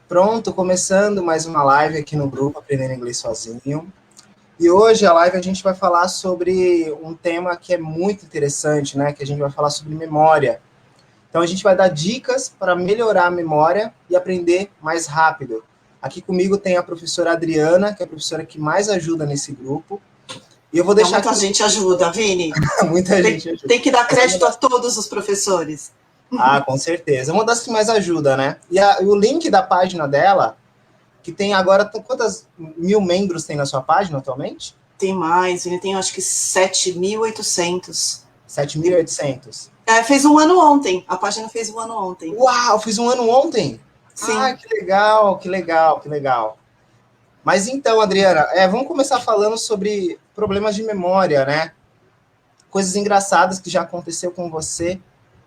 Pronto, começando mais uma live aqui no grupo Aprendendo Inglês Sozinho. E hoje a live a gente vai falar sobre um tema que é muito interessante, né? Que a gente vai falar sobre memória. Então a gente vai dar dicas para melhorar a memória e aprender mais rápido. Aqui comigo tem a professora Adriana, que é a professora que mais ajuda nesse grupo. E eu vou deixar muita gente ajuda, Vini. Muita gente ajuda. Tem que dar crédito a todos os professores. Ah, com certeza. Uma das que mais ajuda, né? E o link da página dela, que tem agora, quantas mil membros tem na sua página atualmente? Tem mais, Vini, tem acho que 7.800. 7.800? Fez um ano ontem, a página fez um ano ontem. Uau, fiz um ano ontem? Sim. Ah, que legal, que legal, que legal. Mas então, Adriana, vamos começar falando sobre problemas de memória, né? Coisas engraçadas que já aconteceu com você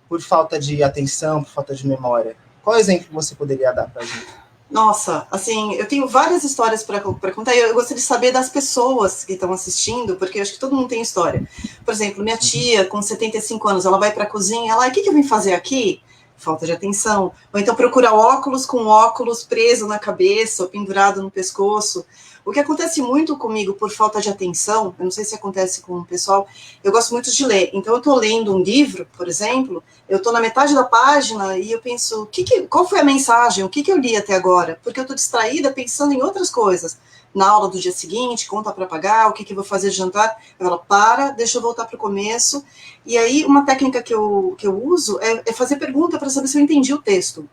por falta de atenção, por falta de memória. Qual exemplo você poderia dar pra gente? Nossa, assim, eu tenho várias histórias para contar e eu gostaria de saber das pessoas que estão assistindo, porque eu acho que todo mundo tem história. Por exemplo, minha tia, com 75 anos, ela vai para a cozinha, ela, o que eu vim fazer aqui? Falta de atenção. Ou então procura óculos com óculos preso na cabeça ou pendurado no pescoço. O que acontece muito comigo por falta de atenção, eu não sei se acontece com o pessoal, eu gosto muito de ler. Então eu estou lendo um livro, por exemplo, eu estou na metade da página e eu penso, qual foi a mensagem? O que eu li até agora? Porque eu estou distraída pensando em outras coisas. Na aula do dia seguinte, conta para pagar, o que eu vou fazer de jantar. Eu falo, deixa eu voltar para o começo. E aí, uma técnica que eu uso é fazer pergunta para saber se eu entendi o texto.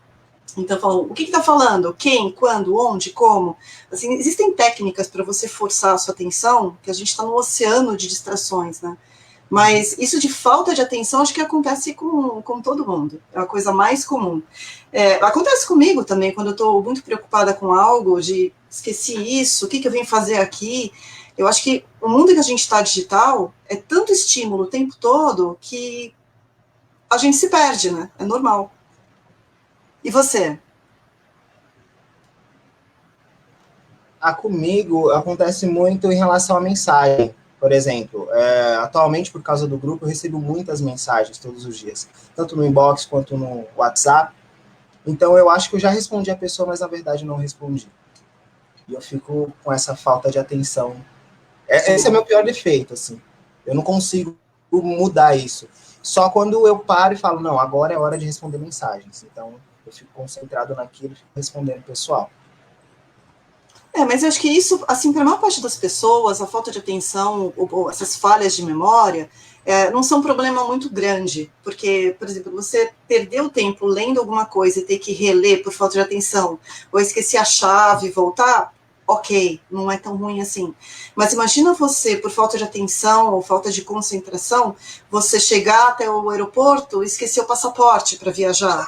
Então, eu falo, o que está falando? Quem, quando, onde, como? Assim, existem técnicas para você forçar a sua atenção, que a gente está no oceano de distrações, né? Mas isso de falta de atenção, acho que acontece com todo mundo. É a coisa mais comum. Acontece comigo também, quando eu estou muito preocupada com algo, de esqueci isso, o que eu vim fazer aqui? Eu acho que o mundo que a gente está digital é tanto estímulo o tempo todo que a gente se perde, né? É normal. E você? Comigo acontece muito em relação à mensagem. Por exemplo, atualmente, por causa do grupo, eu recebo muitas mensagens todos os dias, tanto no inbox quanto no WhatsApp. Então, eu acho que eu já respondi a pessoa, mas na verdade não respondi. E eu fico com essa falta de atenção. Esse é meu pior defeito, assim. Eu não consigo mudar isso. Só quando eu paro e falo, não, agora é hora de responder mensagens. Então, eu fico concentrado naquilo, fico respondendo o pessoal. Mas eu acho que isso, assim, para a maior parte das pessoas, a falta de atenção, ou essas falhas de memória, não são um problema muito grande, porque, por exemplo, você perdeu tempo lendo alguma coisa e ter que reler por falta de atenção, ou esquecer a chave e voltar, ok, não é tão ruim assim. Mas imagina você, por falta de atenção ou falta de concentração, você chegar até o aeroporto e esquecer o passaporte para viajar.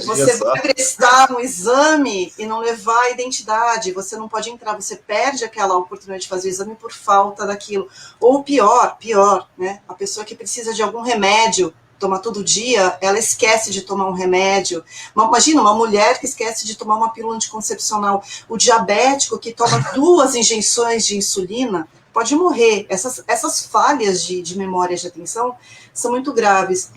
Você vai prestar um exame e não levar a identidade, você não pode entrar, você perde aquela oportunidade de fazer o exame por falta daquilo. Ou pior, né? A pessoa que precisa de algum remédio, toma todo dia, ela esquece de tomar um remédio. Imagina, uma mulher que esquece de tomar uma pílula anticoncepcional. O diabético que toma 2 injeções de insulina pode morrer. Essas falhas de memória de atenção são muito graves.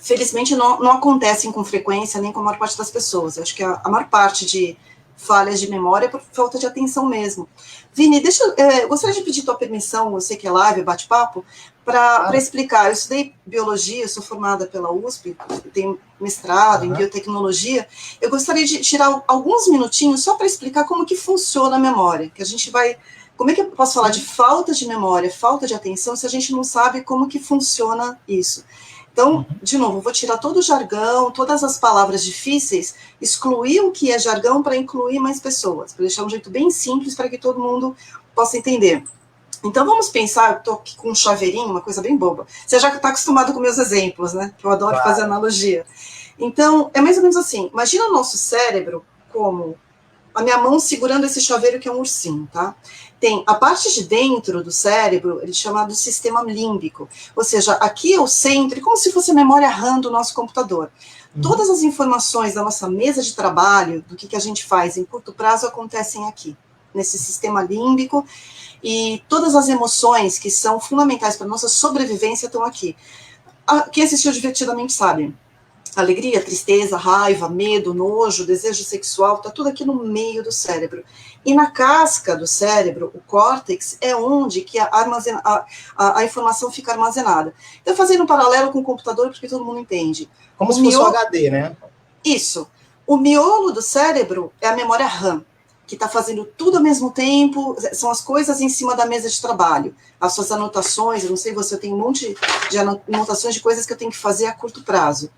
Felizmente não acontecem com frequência, nem com a maior parte das pessoas. Eu acho que a maior parte de falhas de memória é por falta de atenção mesmo. Vini, eu gostaria de pedir tua permissão, eu sei que é live, bate-papo, para explicar. Eu estudei biologia, eu sou formada pela USP, tenho mestrado em biotecnologia. Eu gostaria de tirar alguns minutinhos só para explicar como que funciona a memória, que a gente vai... Como é que eu posso falar de falta de memória, falta de atenção, se a gente não sabe como que funciona isso? Então, de novo, vou tirar todo o jargão, todas as palavras difíceis, excluir o que é jargão para incluir mais pessoas, para deixar um jeito bem simples para que todo mundo possa entender. Então, vamos pensar, eu estou aqui com um chaveirinho, uma coisa bem boba. Você já está acostumado com meus exemplos, né? Que eu adoro fazer analogia. Então, é mais ou menos assim, imagina o nosso cérebro como a minha mão segurando esse chaveiro que é um ursinho, tá? Tem a parte de dentro do cérebro, ele é chamado sistema límbico, ou seja, aqui é o centro, como se fosse a memória RAM do nosso computador. Todas as informações da nossa mesa de trabalho, do que a gente faz em curto prazo, acontecem aqui, nesse sistema límbico, e todas as emoções que são fundamentais para a nossa sobrevivência estão aqui. Quem assistiu Divertidamente sabe. Alegria, tristeza, raiva, medo, nojo, desejo sexual, está tudo aqui no meio do cérebro. E na casca do cérebro, o córtex, é onde que a informação fica armazenada. Então, fazendo um paralelo com o computador, porque todo mundo entende. Como se fosse um HD, né? Isso. O miolo do cérebro é a memória RAM, que está fazendo tudo ao mesmo tempo, são as coisas em cima da mesa de trabalho, as suas anotações, eu não sei você, eu tenho um monte de anotações de coisas que eu tenho que fazer a curto prazo.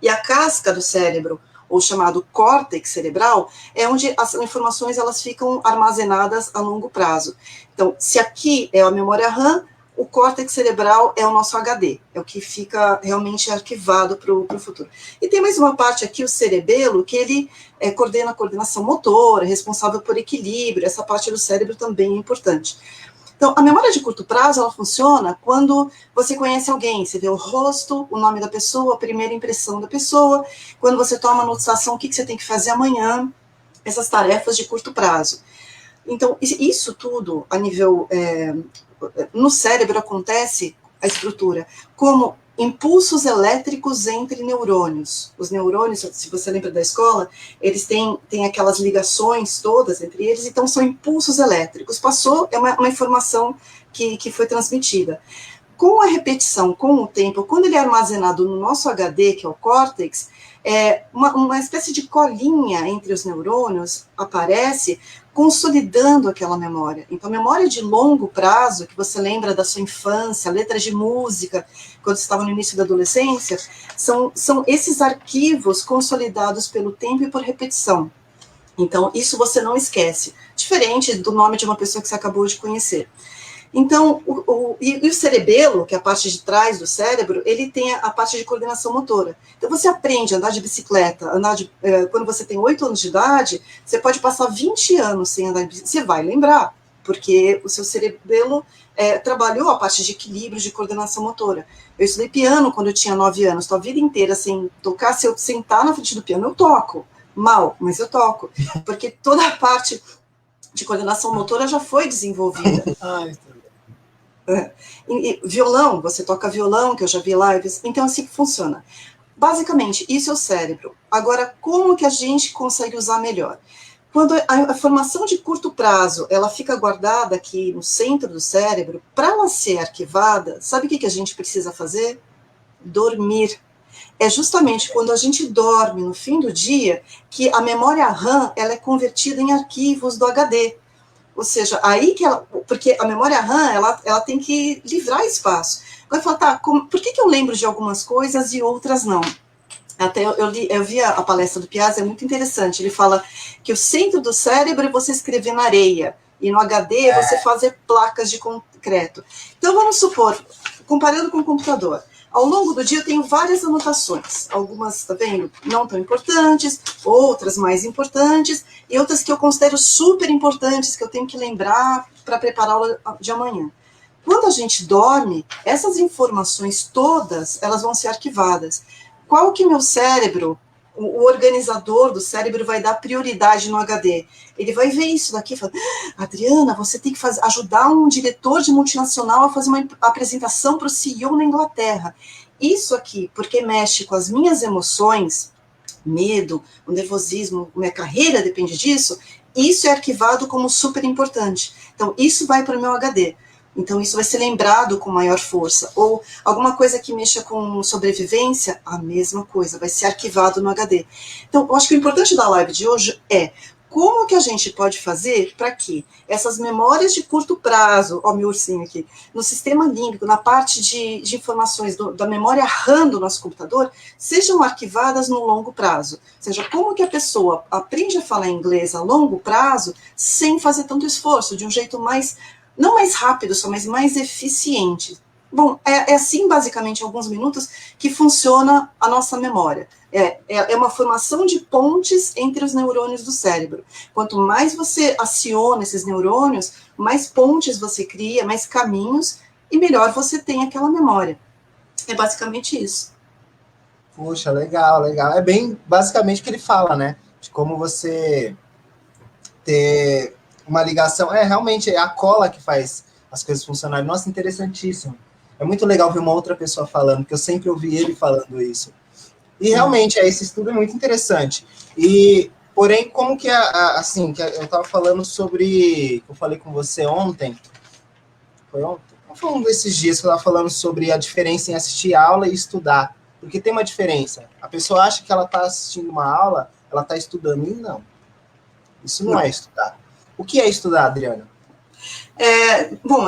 E a casca do cérebro, ou chamado córtex cerebral, é onde as informações elas ficam armazenadas a longo prazo. Então, se aqui é a memória RAM, o córtex cerebral é o nosso HD, é o que fica realmente arquivado para o futuro. E tem mais uma parte aqui, o cerebelo, que ele coordena a coordenação motora, é responsável por equilíbrio, essa parte do cérebro também é importante. Então, a memória de curto prazo, ela funciona quando você conhece alguém, você vê o rosto, o nome da pessoa, a primeira impressão da pessoa, quando você toma anotação, o que você tem que fazer amanhã, essas tarefas de curto prazo. Então, isso tudo, a nível, no cérebro acontece a estrutura, como impulsos elétricos entre neurônios. Os neurônios, se você lembra da escola, eles têm aquelas ligações todas entre eles, então são impulsos elétricos. Passou, é uma informação que foi transmitida. Com a repetição, com o tempo, quando ele é armazenado no nosso HD, que é o córtex, uma espécie de colinha entre os neurônios aparece, consolidando aquela memória. Então, memória de longo prazo, que você lembra da sua infância, letras de música, quando você estava no início da adolescência, são esses arquivos consolidados pelo tempo e por repetição. Então, isso você não esquece, diferente do nome de uma pessoa que você acabou de conhecer. Então, o cerebelo, que é a parte de trás do cérebro, ele tem a parte de coordenação motora. Então, você aprende a andar de bicicleta, quando você tem 8 anos de idade, você pode passar 20 anos sem andar de bicicleta, você vai lembrar, porque o seu cerebelo trabalhou a parte de equilíbrio, de coordenação motora. Eu estudei piano quando eu tinha 9 anos, estou a vida inteira sem tocar, se eu sentar na frente do piano, eu toco. Mal, mas eu toco, porque toda a parte de coordenação motora já foi desenvolvida. E violão, você toca violão, que eu já vi lives, então assim que funciona. Basicamente, isso é o cérebro. Agora, como que a gente consegue usar melhor? Quando a formação de curto prazo, ela fica guardada aqui no centro do cérebro, para ela ser arquivada, sabe o que a gente precisa fazer? Dormir. É justamente quando a gente dorme no fim do dia que a memória RAM ela é convertida em arquivos do HD. Ou seja, aí que ela, porque a memória RAM, ela tem que livrar espaço. Vai falar, tá, por que eu lembro de algumas coisas e outras não? Até eu vi a palestra do Piazza, é muito interessante. Ele fala que o centro do cérebro é você escrever na areia, e no HD é você fazer placas de concreto. Então, vamos supor, comparando com o computador, ao longo do dia eu tenho várias anotações, algumas, tá vendo, não tão importantes, outras mais importantes, e outras que eu considero super importantes, que eu tenho que lembrar para preparar a aula de amanhã. Quando a gente dorme, essas informações todas, elas vão ser arquivadas. Qual que meu cérebro, o organizador do cérebro vai dar prioridade no HD? Ele vai ver isso daqui e falar, Adriana, você tem que ajudar um diretor de multinacional a fazer uma apresentação para o CEO na Inglaterra. Isso aqui, porque mexe com as minhas emoções, medo, o nervosismo, minha carreira depende disso, isso é arquivado como super importante. Então, isso vai para o meu HD. Então, isso vai ser lembrado com maior força. Ou alguma coisa que mexa com sobrevivência, a mesma coisa, vai ser arquivado no HD. Então, eu acho que o importante da live de hoje é como que a gente pode fazer para que essas memórias de curto prazo, ó, meu ursinho aqui, no sistema límbico, na parte de informações da memória RAM do nosso computador, sejam arquivadas no longo prazo. Ou seja, como que a pessoa aprende a falar inglês a longo prazo sem fazer tanto esforço, de um jeito mais, não mais rápido só, mas mais eficiente. Bom, é assim, basicamente, em alguns minutos, que funciona a nossa memória. É uma formação de pontes entre os neurônios do cérebro. Quanto mais você aciona esses neurônios, mais pontes você cria, mais caminhos, e melhor você tem aquela memória. É basicamente isso. Puxa, legal, legal. É bem basicamente o que ele fala, né? De como você ter uma ligação. Realmente, é a cola que faz as coisas funcionarem. Nossa, interessantíssimo. É muito legal ver uma outra pessoa falando, porque eu sempre ouvi ele falando isso. E realmente, esse estudo é muito interessante. E, porém, como que assim, que eu estava falando sobre, eu falei com você ontem, foi ontem? Foi um desses dias que eu estava falando sobre a diferença em assistir aula e estudar. Porque tem uma diferença. A pessoa acha que ela está assistindo uma aula, ela está estudando, e não. Isso não é estudar. O que é estudar, Adriana? Bom,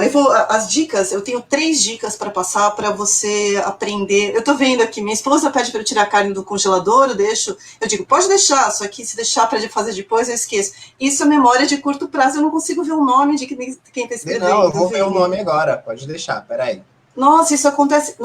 as dicas, eu tenho 3 dicas para passar para você aprender. Eu estou vendo aqui, minha esposa pede para eu tirar a carne do congelador, eu digo, pode deixar, só que se deixar para fazer depois, eu esqueço. Isso é memória de curto prazo, eu não consigo ver o nome de quem está escrevendo. Não, eu vou ver o nome agora, pode deixar, peraí. Nossa, isso acontece.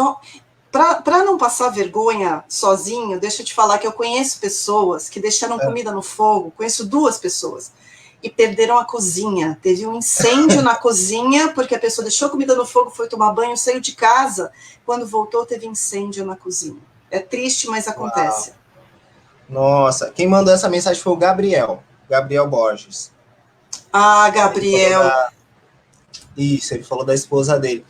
Para não passar vergonha sozinho, deixa eu te falar que eu conheço pessoas que deixaram comida no fogo, conheço 2 pessoas, e perderam a cozinha. Teve um incêndio na cozinha, porque a pessoa deixou comida no fogo, foi tomar banho, saiu de casa. Quando voltou, teve incêndio na cozinha. É triste, mas acontece. Uau. Nossa, quem mandou essa mensagem foi o Gabriel Borges. Ah, Gabriel. Isso, ele falou da esposa dele.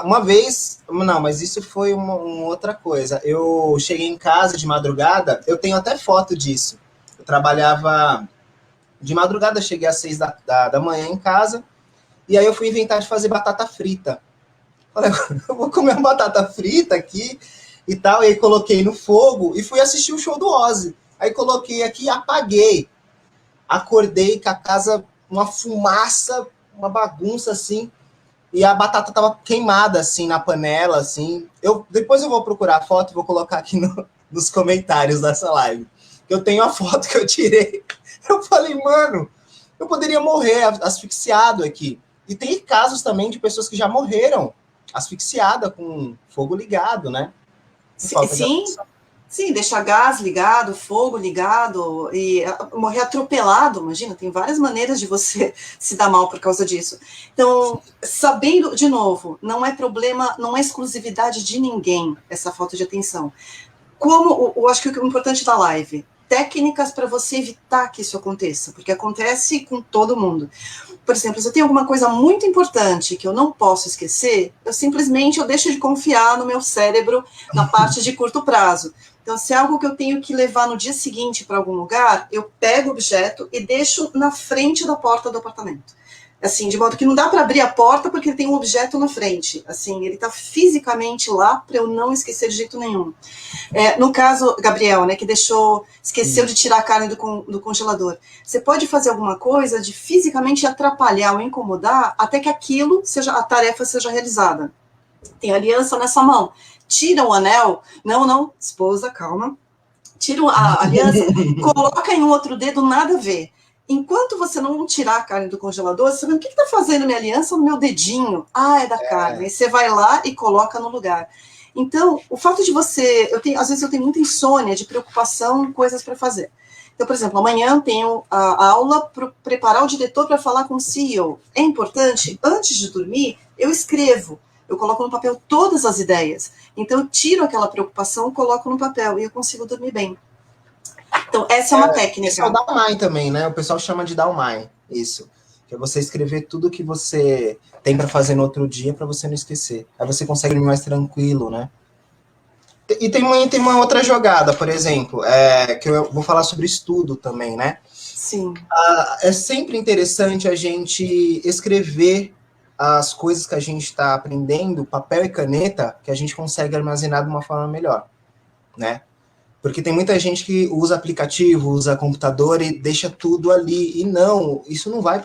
Uma vez, não, mas isso foi uma outra coisa. Eu cheguei em casa de madrugada, eu tenho até foto disso. Eu trabalhava de madrugada, cheguei às 6 da manhã em casa, e aí eu fui inventar de fazer batata frita. Falei, eu vou comer uma batata frita aqui e tal, e aí coloquei no fogo e fui assistir o show do Ozzy. Aí coloquei aqui e apaguei. Acordei com a casa, uma fumaça, uma bagunça assim, e a batata tava queimada assim na panela, assim. Depois eu vou procurar a foto e vou colocar aqui nos comentários dessa live. Eu tenho a foto que eu tirei. Eu falei, mano, eu poderia morrer asfixiado aqui. E tem casos também de pessoas que já morreram asfixiada com fogo ligado, né? Sim, deixar gás ligado, fogo ligado e morrer atropelado, imagina, tem várias maneiras de você se dar mal por causa disso. Então, sabendo, de novo, não é problema, não é exclusividade de ninguém essa falta de atenção. Como, eu acho que o importante da live, técnicas para você evitar que isso aconteça, porque acontece com todo mundo. Por exemplo, se eu tenho alguma coisa muito importante que eu não posso esquecer, eu deixo de confiar no meu cérebro na parte de curto prazo. Então, se é algo que eu tenho que levar no dia seguinte para algum lugar, eu pego o objeto e deixo na frente da porta do apartamento. Assim, de modo que não dá para abrir a porta porque tem um objeto na frente. Assim, ele está fisicamente lá para eu não esquecer de jeito nenhum. No caso, Gabriel, né, que esqueceu de tirar a carne do congelador. Você pode fazer alguma coisa de fisicamente atrapalhar ou incomodar até que a tarefa seja realizada. Tem aliança nessa mão. Tira o anel. Não, esposa, calma. Tira a aliança, coloca em um outro dedo, nada a ver. Enquanto você não tirar a carne do congelador, você sabe o que está fazendo minha aliança no meu dedinho? Ah, é da carne. Aí você vai lá e coloca no lugar. Então, o fato de você... às vezes eu tenho muita insônia, de preocupação, coisas para fazer. Então, por exemplo, amanhã eu tenho a aula para preparar o diretor para falar com o CEO. É importante, antes de dormir, eu escrevo. Eu coloco no papel todas as ideias. Então, eu tiro aquela preocupação, coloco no papel e eu consigo dormir bem. Então, essa é uma técnica. Esse é o Dalmine também, né? O pessoal chama de Dalmine, isso. Que é você escrever tudo que você tem para fazer no outro dia para você não esquecer. Aí você consegue dormir mais tranquilo, né? E tem uma outra jogada, por exemplo, que eu vou falar sobre estudo também, né? Sim. É sempre interessante a gente escrever as coisas que a gente está aprendendo, papel e caneta, que a gente consegue armazenar de uma forma melhor, né? Porque tem muita gente que usa aplicativo, usa computador e deixa tudo ali. E não, isso não vai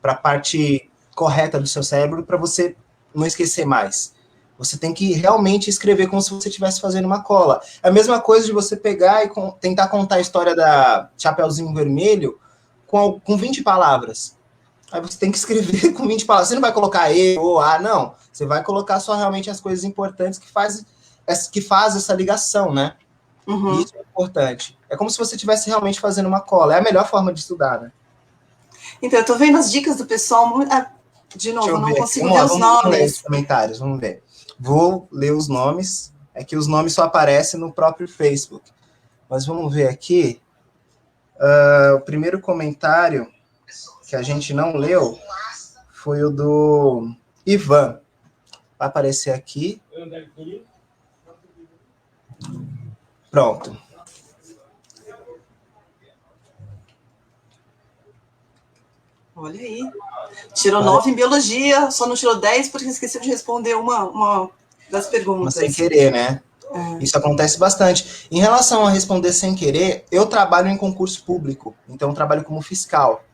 para a parte correta do seu cérebro para você não esquecer mais. Você tem que realmente escrever como se você estivesse fazendo uma cola. É a mesma coisa de você pegar e tentar contar a história da Chapeuzinho Vermelho com 20 palavras. Aí você tem que escrever com 20 palavras. Você não vai colocar E ou A, não. Você vai colocar só realmente as coisas importantes que faz essa ligação, né? Uhum. Isso é importante. É como se você estivesse realmente fazendo uma cola. É a melhor forma de estudar, né? Então, eu tô vendo as dicas do pessoal. De novo, eu não consigo ver os nomes. Vamos ler os comentários, vamos ver. Vou ler os nomes. É que os nomes só aparecem no próprio Facebook. Mas vamos ver aqui. O primeiro comentário que a gente não leu foi o do Ivan. Vai aparecer aqui. Pronto. Olha aí. Tirou 9 em biologia, só não tirou 10 porque esqueceu de responder uma das perguntas. Mas sem querer, né? Isso acontece bastante. Em relação a responder sem querer, eu trabalho em concurso público, então eu trabalho como fiscal.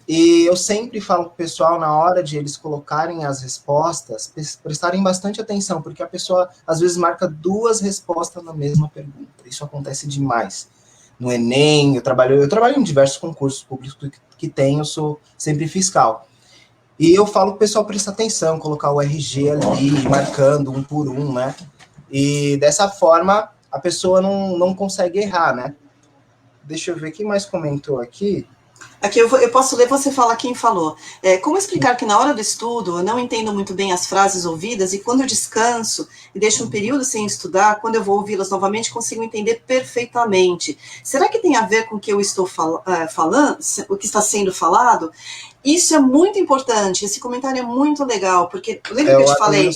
E eu sempre falo para o pessoal, na hora de eles colocarem as respostas, prestarem bastante atenção, porque a pessoa, às vezes, marca 2 respostas na mesma pergunta. Isso acontece demais. No Enem, eu trabalho em diversos concursos públicos que tem, eu sou sempre fiscal. E eu falo para o pessoal prestar atenção, colocar o RG ali, marcando um por um, né? E dessa forma, a pessoa não consegue errar, né? Deixa eu ver quem mais comentou aqui. Aqui eu posso ler, você fala quem falou. Como explicar que na hora do estudo eu não entendo muito bem as frases ouvidas e quando eu descanso e deixo um período sem estudar, quando eu vou ouvi-las novamente, consigo entender perfeitamente. Será que tem a ver com o que eu estou falando, o que está sendo falado? Isso é muito importante, esse comentário é muito legal, porque lembra que eu te falei?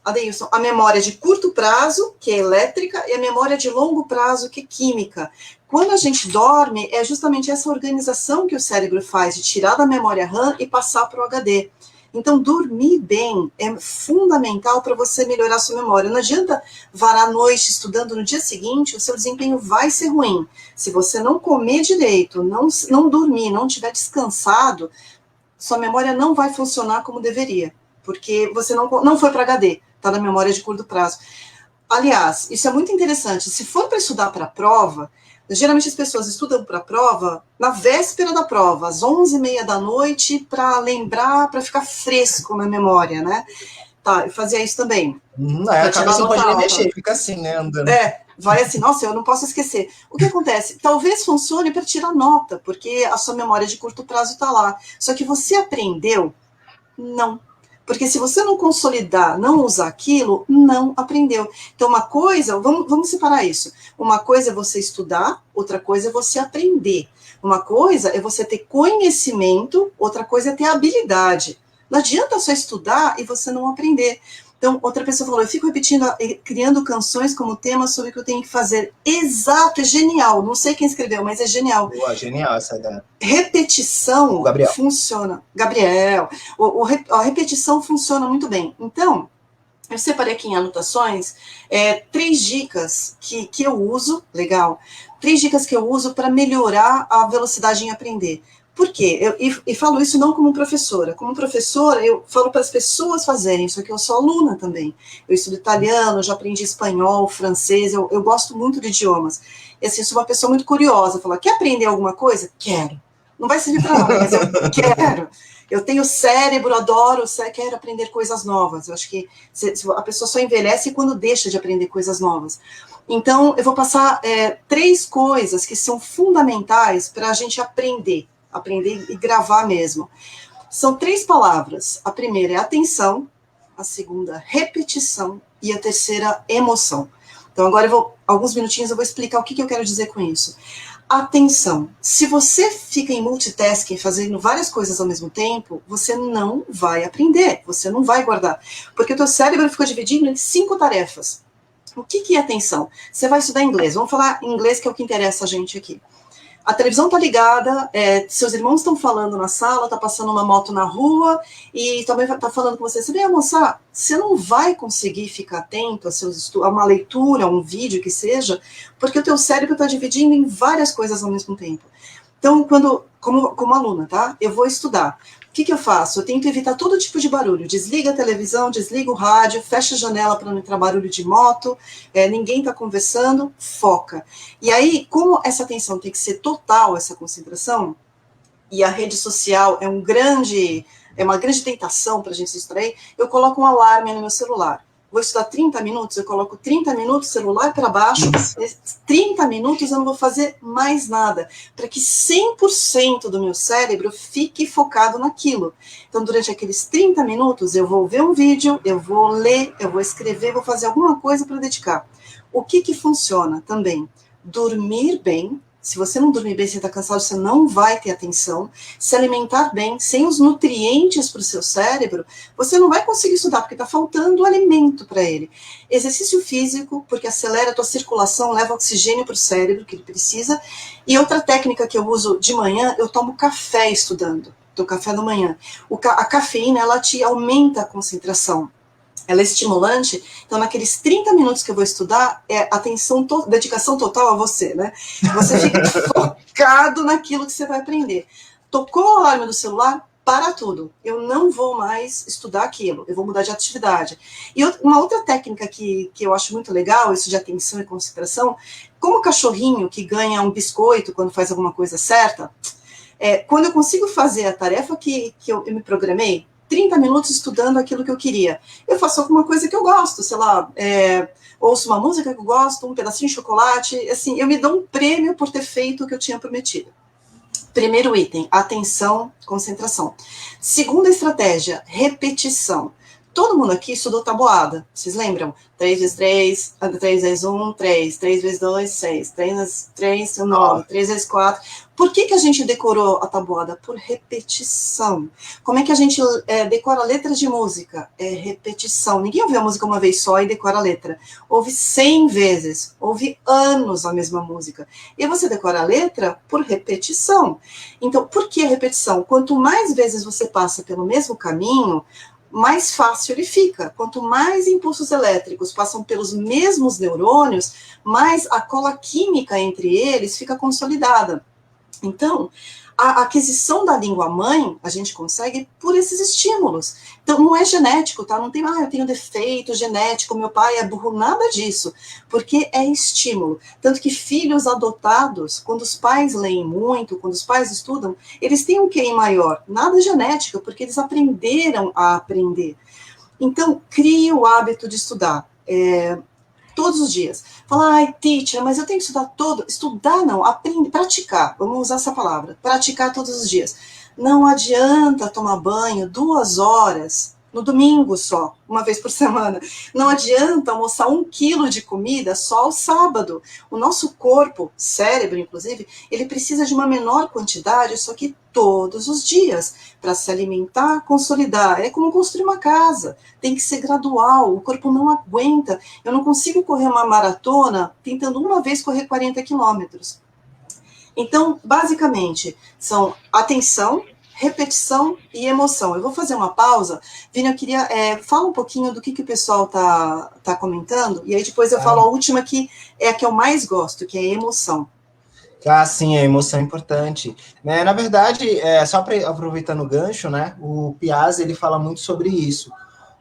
Adeilson, a memória de curto prazo, que é elétrica, e a memória de longo prazo, que é química. Quando a gente dorme, é justamente essa organização que o cérebro faz, de tirar da memória RAM e passar para o HD. Então, dormir bem é fundamental para você melhorar a sua memória. Não adianta varar a noite estudando no dia seguinte, o seu desempenho vai ser ruim. Se você não comer direito, não dormir, não estiver descansado, sua memória não vai funcionar como deveria, porque você não foi para HD, está na memória de curto prazo. Aliás, isso é muito interessante. Se for para estudar para a prova, geralmente as pessoas estudam para a prova na véspera da prova, às 11h30 da noite, para lembrar, para ficar fresco na memória, né? Tá, eu fazia isso também. A cabeça não pode nem mexer, fica assim, né, andando. Vai assim, nossa, eu não posso esquecer. O que acontece? Talvez funcione para tirar nota, porque a sua memória de curto prazo está lá. Só que você aprendeu? Não. Porque se você não consolidar, não usar aquilo, não aprendeu. Então, uma coisa, vamos separar isso. Uma coisa é você estudar, outra coisa é você aprender. Uma coisa é você ter conhecimento, outra coisa é ter habilidade. Não adianta só estudar e você não aprender. Então, outra pessoa falou, eu fico repetindo, criando canções como tema sobre o que eu tenho que fazer. Exato, é genial. Não sei quem escreveu, mas é genial. Boa, genial essa ideia. Repetição funciona. Gabriel. A repetição funciona muito bem. Então, eu separei aqui em anotações 3 dicas que eu uso, legal, 3 dicas que eu uso para melhorar a velocidade em aprender. Por quê? E falo isso não como professora. Como professora, eu falo para as pessoas fazerem, só que eu sou aluna também. Eu estudo italiano, já aprendi espanhol, francês, eu gosto muito de idiomas. E assim, sou uma pessoa muito curiosa. Falo, quer aprender alguma coisa? Quero. Não vai servir para nada, mas eu quero. Eu tenho cérebro, adoro, quero aprender coisas novas. Eu acho que a pessoa só envelhece quando deixa de aprender coisas novas. Então, eu vou passar 3 coisas que são fundamentais para a gente aprender e gravar mesmo. São 3 palavras. A primeira é atenção, a segunda, repetição, e a terceira, emoção. Então, agora alguns minutinhos eu vou explicar o que eu quero dizer com isso. Atenção. Se você fica em multitasking, fazendo várias coisas ao mesmo tempo, você não vai aprender, você não vai guardar. Porque o teu cérebro ficou dividido em 5 tarefas. O que é atenção? Você vai estudar inglês. Vamos falar inglês, que é o que interessa a gente aqui. A televisão está ligada, seus irmãos estão falando na sala, está passando uma moto na rua e também está falando com você. Você vem almoçar, você não vai conseguir ficar atento a uma leitura, a um vídeo que seja, porque o teu cérebro está dividindo em várias coisas ao mesmo tempo. Então, como aluna, tá? Eu vou estudar. O que eu faço? Eu tento evitar todo tipo de barulho. Desliga a televisão, desliga o rádio, fecha a janela para não entrar barulho de moto, ninguém está conversando, foca. E aí, como essa atenção tem que ser total, essa concentração, e a rede social é uma grande tentação para a gente se distrair, eu coloco um alarme no meu celular. Vou estudar 30 minutos, eu coloco 30 minutos, celular para baixo, 30 minutos eu não vou fazer mais nada, para que 100% do meu cérebro fique focado naquilo. Então, durante aqueles 30 minutos, eu vou ver um vídeo, eu vou ler, eu vou escrever, vou fazer alguma coisa para dedicar. O que funciona também? Dormir bem, Se você não dormir bem, você está cansado, você não vai ter atenção. Se alimentar bem, sem os nutrientes para o seu cérebro, você não vai conseguir estudar, porque está faltando alimento para ele. Exercício físico, porque acelera a tua circulação, leva oxigênio para o cérebro, que ele precisa. E outra técnica que eu uso de manhã, eu tomo café estudando, do café da manhã. A cafeína, ela te aumenta a concentração. Ela é estimulante, então naqueles 30 minutos que eu vou estudar, é atenção, dedicação total a você, né? Você fica focado naquilo que você vai aprender. Tocou o alarme do celular, para tudo. Eu não vou mais estudar aquilo, eu vou mudar de atividade. E uma outra técnica que eu acho muito legal, isso de atenção e concentração, como o cachorrinho que ganha um biscoito quando faz alguma coisa certa, quando eu consigo fazer a tarefa que eu me programei, 30 minutos estudando aquilo que eu queria. Eu faço alguma coisa que eu gosto, sei lá, ouço uma música que eu gosto, um pedacinho de chocolate, assim, eu me dou um prêmio por ter feito o que eu tinha prometido. Primeiro item, atenção, concentração. Segunda estratégia, repetição. Todo mundo aqui estudou tabuada, vocês lembram? 3 vezes 3, 3 vezes 1, 3, 3 vezes 2, 6, 3 vezes 3, 9, 3 vezes 4. Por que a gente decorou a tabuada? Por repetição. Como é que a gente decora letras de música? É repetição. Ninguém ouve a música uma vez só e decora a letra. Ouve 100 vezes, ouve anos a mesma música. E você decora a letra por repetição. Então, por que a repetição? Quanto mais vezes você passa pelo mesmo caminho, mais fácil ele fica. Quanto mais impulsos elétricos passam pelos mesmos neurônios, mais a cola química entre eles fica consolidada. Então, a aquisição da língua-mãe, a gente consegue por esses estímulos. Então, não é genético, tá? Não tem, eu tenho defeito genético, meu pai é burro, nada disso. Porque é estímulo. Tanto que filhos adotados, quando os pais leem muito, quando os pais estudam, eles têm um QI maior. Nada genético, porque eles aprenderam a aprender. Então, crie o hábito de estudar. Todos os dias. Fala, ai, teacher, mas eu tenho que estudar todo. Estudar não, aprender, praticar. Vamos usar essa palavra. Praticar todos os dias. Não adianta tomar banho 2 horas no domingo só, uma vez por semana. Não adianta almoçar 1 quilo de comida só ao sábado. O nosso corpo, cérebro inclusive, ele precisa de uma menor quantidade, só que todos os dias, para se alimentar, consolidar. É como construir uma casa, tem que ser gradual, o corpo não aguenta. Eu não consigo correr uma maratona tentando uma vez correr 40 quilômetros. Então, basicamente, são atenção, repetição e emoção. Eu vou fazer uma pausa. Vini, eu queria... fala um pouquinho do que o pessoal tá comentando, e aí depois eu falo a última, que é a que eu mais gosto, que é a emoção. Ah, sim, a emoção é importante. Na verdade, só aproveitando o gancho, né, o Piazza, ele fala muito sobre isso.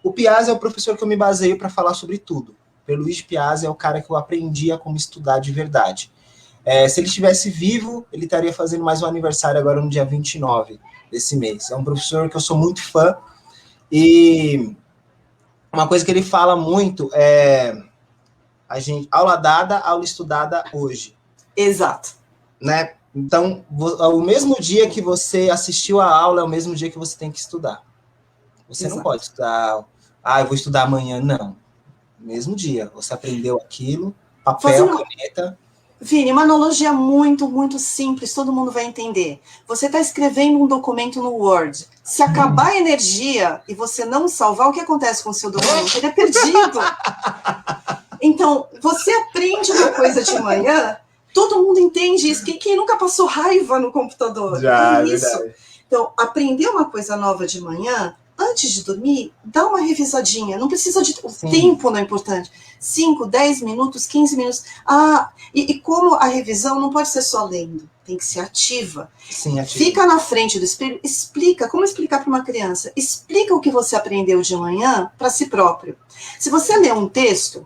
O Piazza é o professor que eu me baseio para falar sobre tudo. O Luiz Piazza é o cara que eu aprendi a como estudar de verdade. Se ele estivesse vivo, ele estaria fazendo mais um aniversário agora no dia 29 desse mês. É um professor que eu sou muito fã, e uma coisa que ele fala muito é aula dada, aula estudada hoje. Exato. Né? Então, o mesmo dia que você assistiu a aula é o mesmo dia que você tem que estudar. Você Exato. Não pode estudar, eu vou estudar amanhã, não. Mesmo dia, você aprendeu aquilo, papel, caneta. Vini, uma analogia muito, muito simples, todo mundo vai entender. Você está escrevendo um documento no Word. Se acabar a energia e você não salvar, o que acontece com o seu documento? Ele é perdido. Então, você aprende uma coisa de manhã, todo mundo entende isso. Quem nunca passou raiva no computador? Já, é isso. Verdade. Então, aprender uma coisa nova de manhã, antes de dormir, dá uma revisadinha. Não precisa de... O tempo não é importante. 5, 10 minutos, 15 minutos. E como a revisão não pode ser só lendo, tem que ser ativa. Sim, ativa. Fica na frente do espelho, explica. Como explicar para uma criança? Explica o que você aprendeu de manhã para si próprio. Se você lê um texto,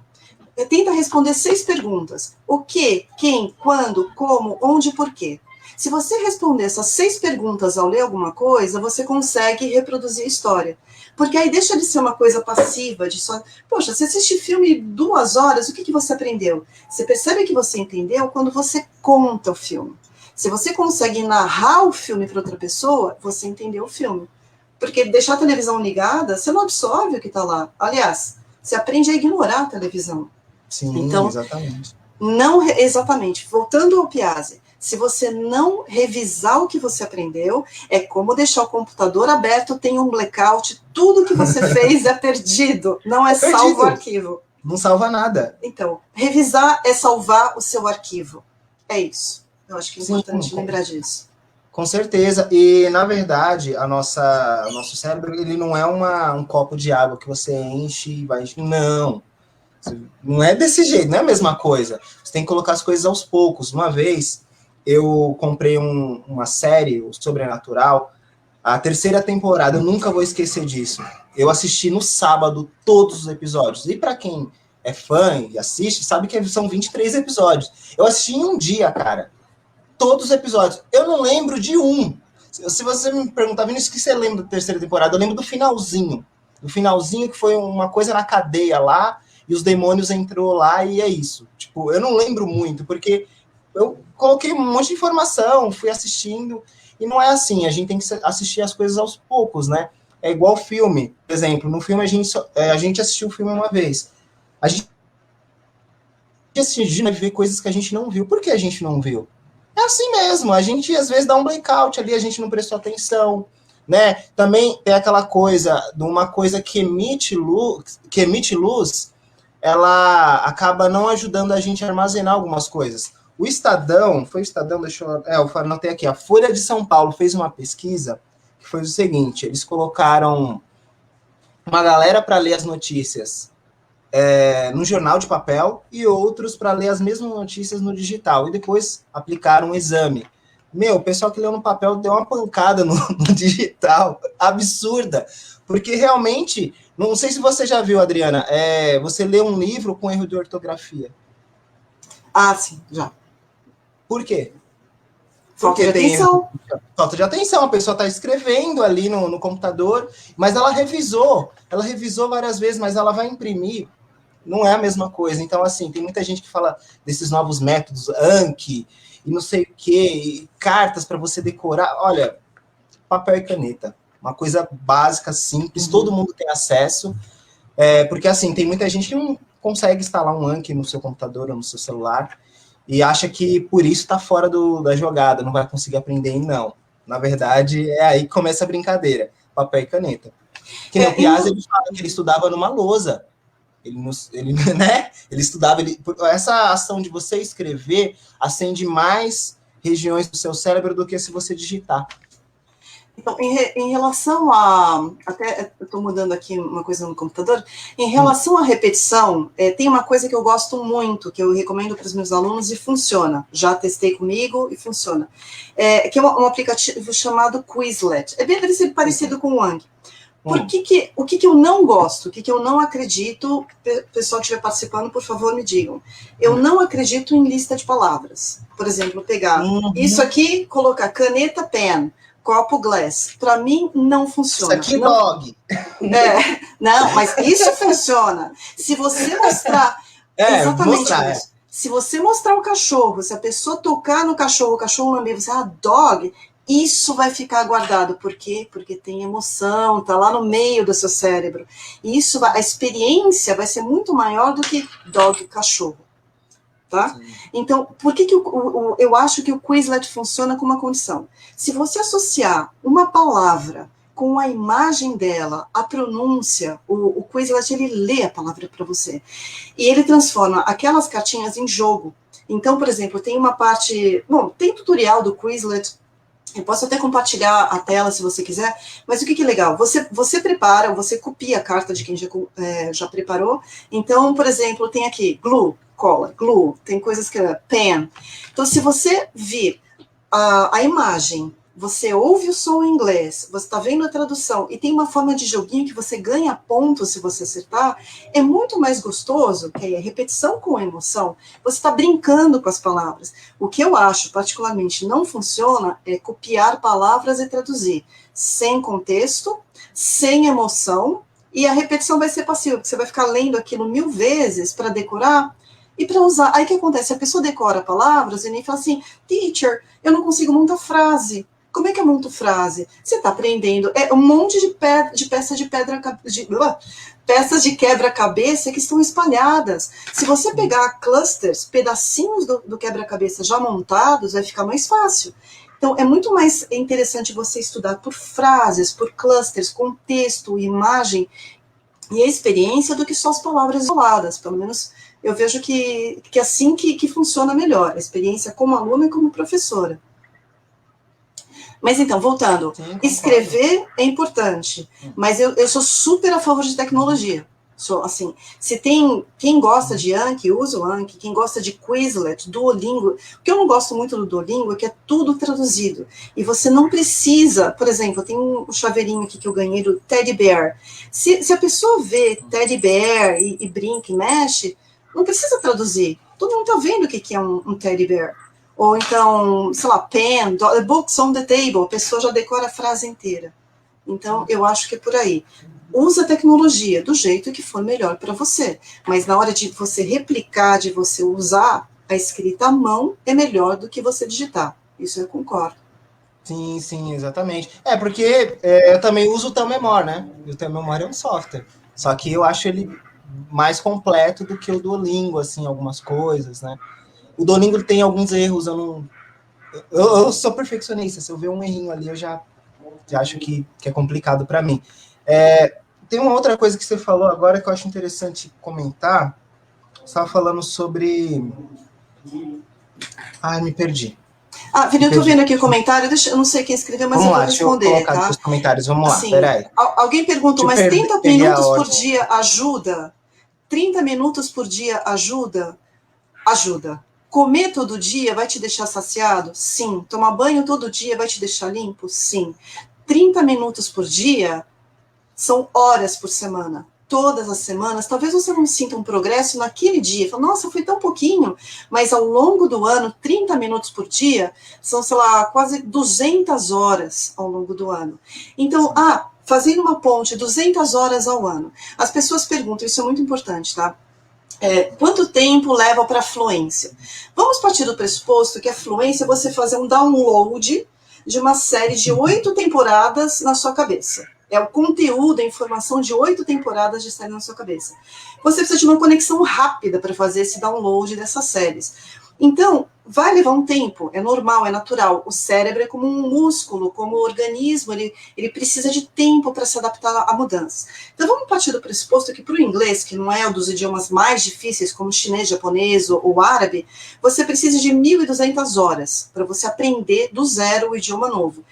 tenta responder 6 perguntas. O que, quem, quando, como, onde, por quê. Se você responder essas 6 perguntas ao ler alguma coisa, você consegue reproduzir a história. Porque aí deixa de ser uma coisa passiva, de só... Poxa, você assiste filme 2 horas, o que você aprendeu? Você percebe que você entendeu quando você conta o filme. Se você consegue narrar o filme para outra pessoa, você entendeu o filme. Porque deixar a televisão ligada, você não absorve o que está lá. Aliás, você aprende a ignorar a televisão. Sim, então, exatamente. Exatamente, voltando ao Piazzi, se você não revisar o que você aprendeu, é como deixar o computador aberto, tem um blackout, tudo que você fez é perdido, não é salvo o arquivo. Não salva nada. Então, revisar é salvar o seu arquivo. É isso. Eu acho que é importante lembrar disso. Com certeza. E, na verdade, o nosso cérebro, ele não é um copo de água que você enche e vai... Não. Não é desse jeito, não é a mesma coisa. Você tem que colocar as coisas aos poucos. Uma vez, eu comprei uma série, o Sobrenatural, a 3ª temporada, eu nunca vou esquecer disso. Eu assisti no sábado todos os episódios. E para quem é fã e assiste, sabe que são 23 episódios. Eu assisti em um dia, cara. Todos os episódios. Eu não lembro de um. Se você me perguntar, Vinícius, o que você lembra da 3ª temporada? Eu lembro do finalzinho. Do finalzinho que foi uma coisa na cadeia lá, e os demônios entrou lá, e é isso. Tipo, eu não lembro muito, porque eu coloquei um monte de informação, fui assistindo, e não é assim, a gente tem que assistir as coisas aos poucos, né? É igual filme. Por exemplo, no filme a gente assistiu o filme uma vez. A gente assistiu, né, ver coisas que a gente não viu. Por que a gente não viu? É assim mesmo, a gente às vezes dá um blackout ali, a gente não prestou atenção, né? Também tem aquela coisa, de uma coisa que emite luz, ela acaba não ajudando a gente a armazenar algumas coisas. O Estadão, foi o Estadão, eu anotei aqui, a Folha de São Paulo fez uma pesquisa que foi o seguinte, eles colocaram uma galera para ler as notícias no jornal de papel e outros para ler as mesmas notícias no digital, e depois aplicaram um exame. O pessoal que leu no papel deu uma pancada no digital, absurda, porque realmente, não sei se você já viu, Adriana, você lê um livro com erro de ortografia. Ah, sim, já. Por quê? Falta de atenção. Falta de atenção, a pessoa está escrevendo ali no computador, mas ela revisou várias vezes, mas ela vai imprimir, não é a mesma coisa. Então, assim, tem muita gente que fala desses novos métodos, Anki, e não sei o quê, cartas para você decorar. Olha, papel e caneta, uma coisa básica, simples, todo mundo tem acesso, porque, assim, tem muita gente que não consegue instalar um Anki no seu computador ou no seu celular, e acha que por isso está fora da jogada, não vai conseguir aprender, e não. Na verdade, é aí que começa a brincadeira, papel e caneta. Que no Piazzi, ele fala que ele estudava numa lousa. Ele estudava... essa ação de você escrever acende mais regiões do seu cérebro do que se você digitar. Então, em relação a... Até eu estou mudando aqui uma coisa no computador. Em relação à repetição, tem uma coisa que eu gosto muito, que eu recomendo para os meus alunos e funciona. Já testei comigo e funciona. Que é um aplicativo chamado Quizlet. É bem parecido com o Anki. O que eu não gosto, o que eu não acredito, o pessoal que estiver participando, por favor, me digam. Eu não acredito em lista de palavras. Por exemplo, pegar isso aqui, colocar caneta, pen, copo, glass. Para mim, não funciona. Isso aqui, dog. Não, mas isso funciona. Se você mostrar... exatamente mostrar, isso. Se você mostrar o cachorro, se a pessoa tocar no cachorro, o cachorro lamber, você, dog... Isso vai ficar guardado. Por quê? Porque tem emoção, tá lá no meio do seu cérebro. E a experiência vai ser muito maior do que dog, cachorro. Tá? Sim. Então, por que eu acho que o Quizlet funciona com uma condição? Se você associar uma palavra com a imagem dela, a pronúncia, o Quizlet, ele lê a palavra para você. E ele transforma aquelas cartinhas em jogo. Então, por exemplo, tem uma parte... Bom, tem tutorial do Quizlet. Eu posso até compartilhar a tela se você quiser, mas o que é legal? Você prepara, você copia a carta de quem já preparou. Então, por exemplo, tem aqui glue, cola, glue, tem coisas que é pen. Então, se você vir a imagem, você ouve o som em inglês, você está vendo a tradução e tem uma forma de joguinho que você ganha pontos se você acertar, é muito mais gostoso, que é repetição com emoção, você está brincando com as palavras. O que eu acho, particularmente, não funciona é copiar palavras e traduzir, sem contexto, sem emoção, e a repetição vai ser passiva, porque você vai ficar lendo aquilo 1000 vezes para decorar, e para usar. Aí o que acontece? A pessoa decora palavras e nem fala assim, teacher, eu não consigo montar frase. Como é que eu monto frase? Você está aprendendo. É um monte de peças de quebra-cabeça que estão espalhadas. Se você pegar clusters, pedacinhos do quebra-cabeça já montados, vai ficar mais fácil. Então, é muito mais interessante você estudar por frases, por clusters, contexto, imagem e experiência do que só as palavras isoladas. Pelo menos eu vejo que é assim que funciona melhor, a experiência como aluna e como professora. Mas então, voltando, sim, escrever é importante, mas eu sou super a favor de tecnologia. Sou, assim, se tem quem gosta de Anki, usa o Anki, quem gosta de Quizlet, Duolingo. O que eu não gosto muito do Duolingo é que é tudo traduzido. E você não precisa, por exemplo, eu tenho um chaveirinho aqui que eu ganhei do Teddy Bear. Se a pessoa vê Teddy Bear e brinca e mexe, não precisa traduzir. Todo mundo está vendo o que é um Teddy Bear. Ou então, sei lá, pen, books on the table, a pessoa já decora a frase inteira. Então, eu acho que é por aí. Usa a tecnologia do jeito que for melhor para você. Mas na hora de você replicar, de você usar a escrita à mão, é melhor do que você digitar. Isso eu concordo. Sim, sim, exatamente. Porque eu também uso o Telmemor, né? E o Telmemor é um software. Só que eu acho ele mais completo do que o Duolingo, assim, algumas coisas, né? O Duolingo tem alguns erros, eu sou perfeccionista, se eu ver um errinho ali, eu já acho que é complicado para mim. Tem uma outra coisa que você falou agora que eu acho interessante comentar. Você estava falando sobre... Ai, me perdi. Vini, eu tô vendo aqui o comentário, eu não sei quem escreveu, mas eu vou responder, deixa eu colocar aqui os comentários, vamos lá, peraí. Alguém perguntou, mas 30 minutos por dia ajuda? 30 minutos por dia ajuda? Ajuda. Comer todo dia vai te deixar saciado? Sim. Tomar banho todo dia vai te deixar limpo? Sim. 30 minutos por dia são horas por semana. Todas as semanas, talvez você não sinta um progresso naquele dia. Fala, nossa, foi tão pouquinho. Mas ao longo do ano, 30 minutos por dia, são, sei lá, quase 200 horas ao longo do ano. Então, fazendo uma ponte, 200 horas ao ano. As pessoas perguntam, isso é muito importante, tá? Quanto tempo leva para a fluência? Vamos partir do pressuposto que a fluência é você fazer um download de uma série de 8 temporadas na sua cabeça. É o conteúdo, a informação de 8 temporadas de série na sua cabeça. Você precisa de uma conexão rápida para fazer esse download dessas séries. Então, vai levar um tempo, é normal, é natural. O cérebro é como um músculo, como um organismo, ele precisa de tempo para se adaptar à mudança. Então, vamos partir do pressuposto que para o inglês, que não é um dos idiomas mais difíceis, como chinês, japonês ou árabe, você precisa de 1.200 horas para você aprender do zero o idioma novo.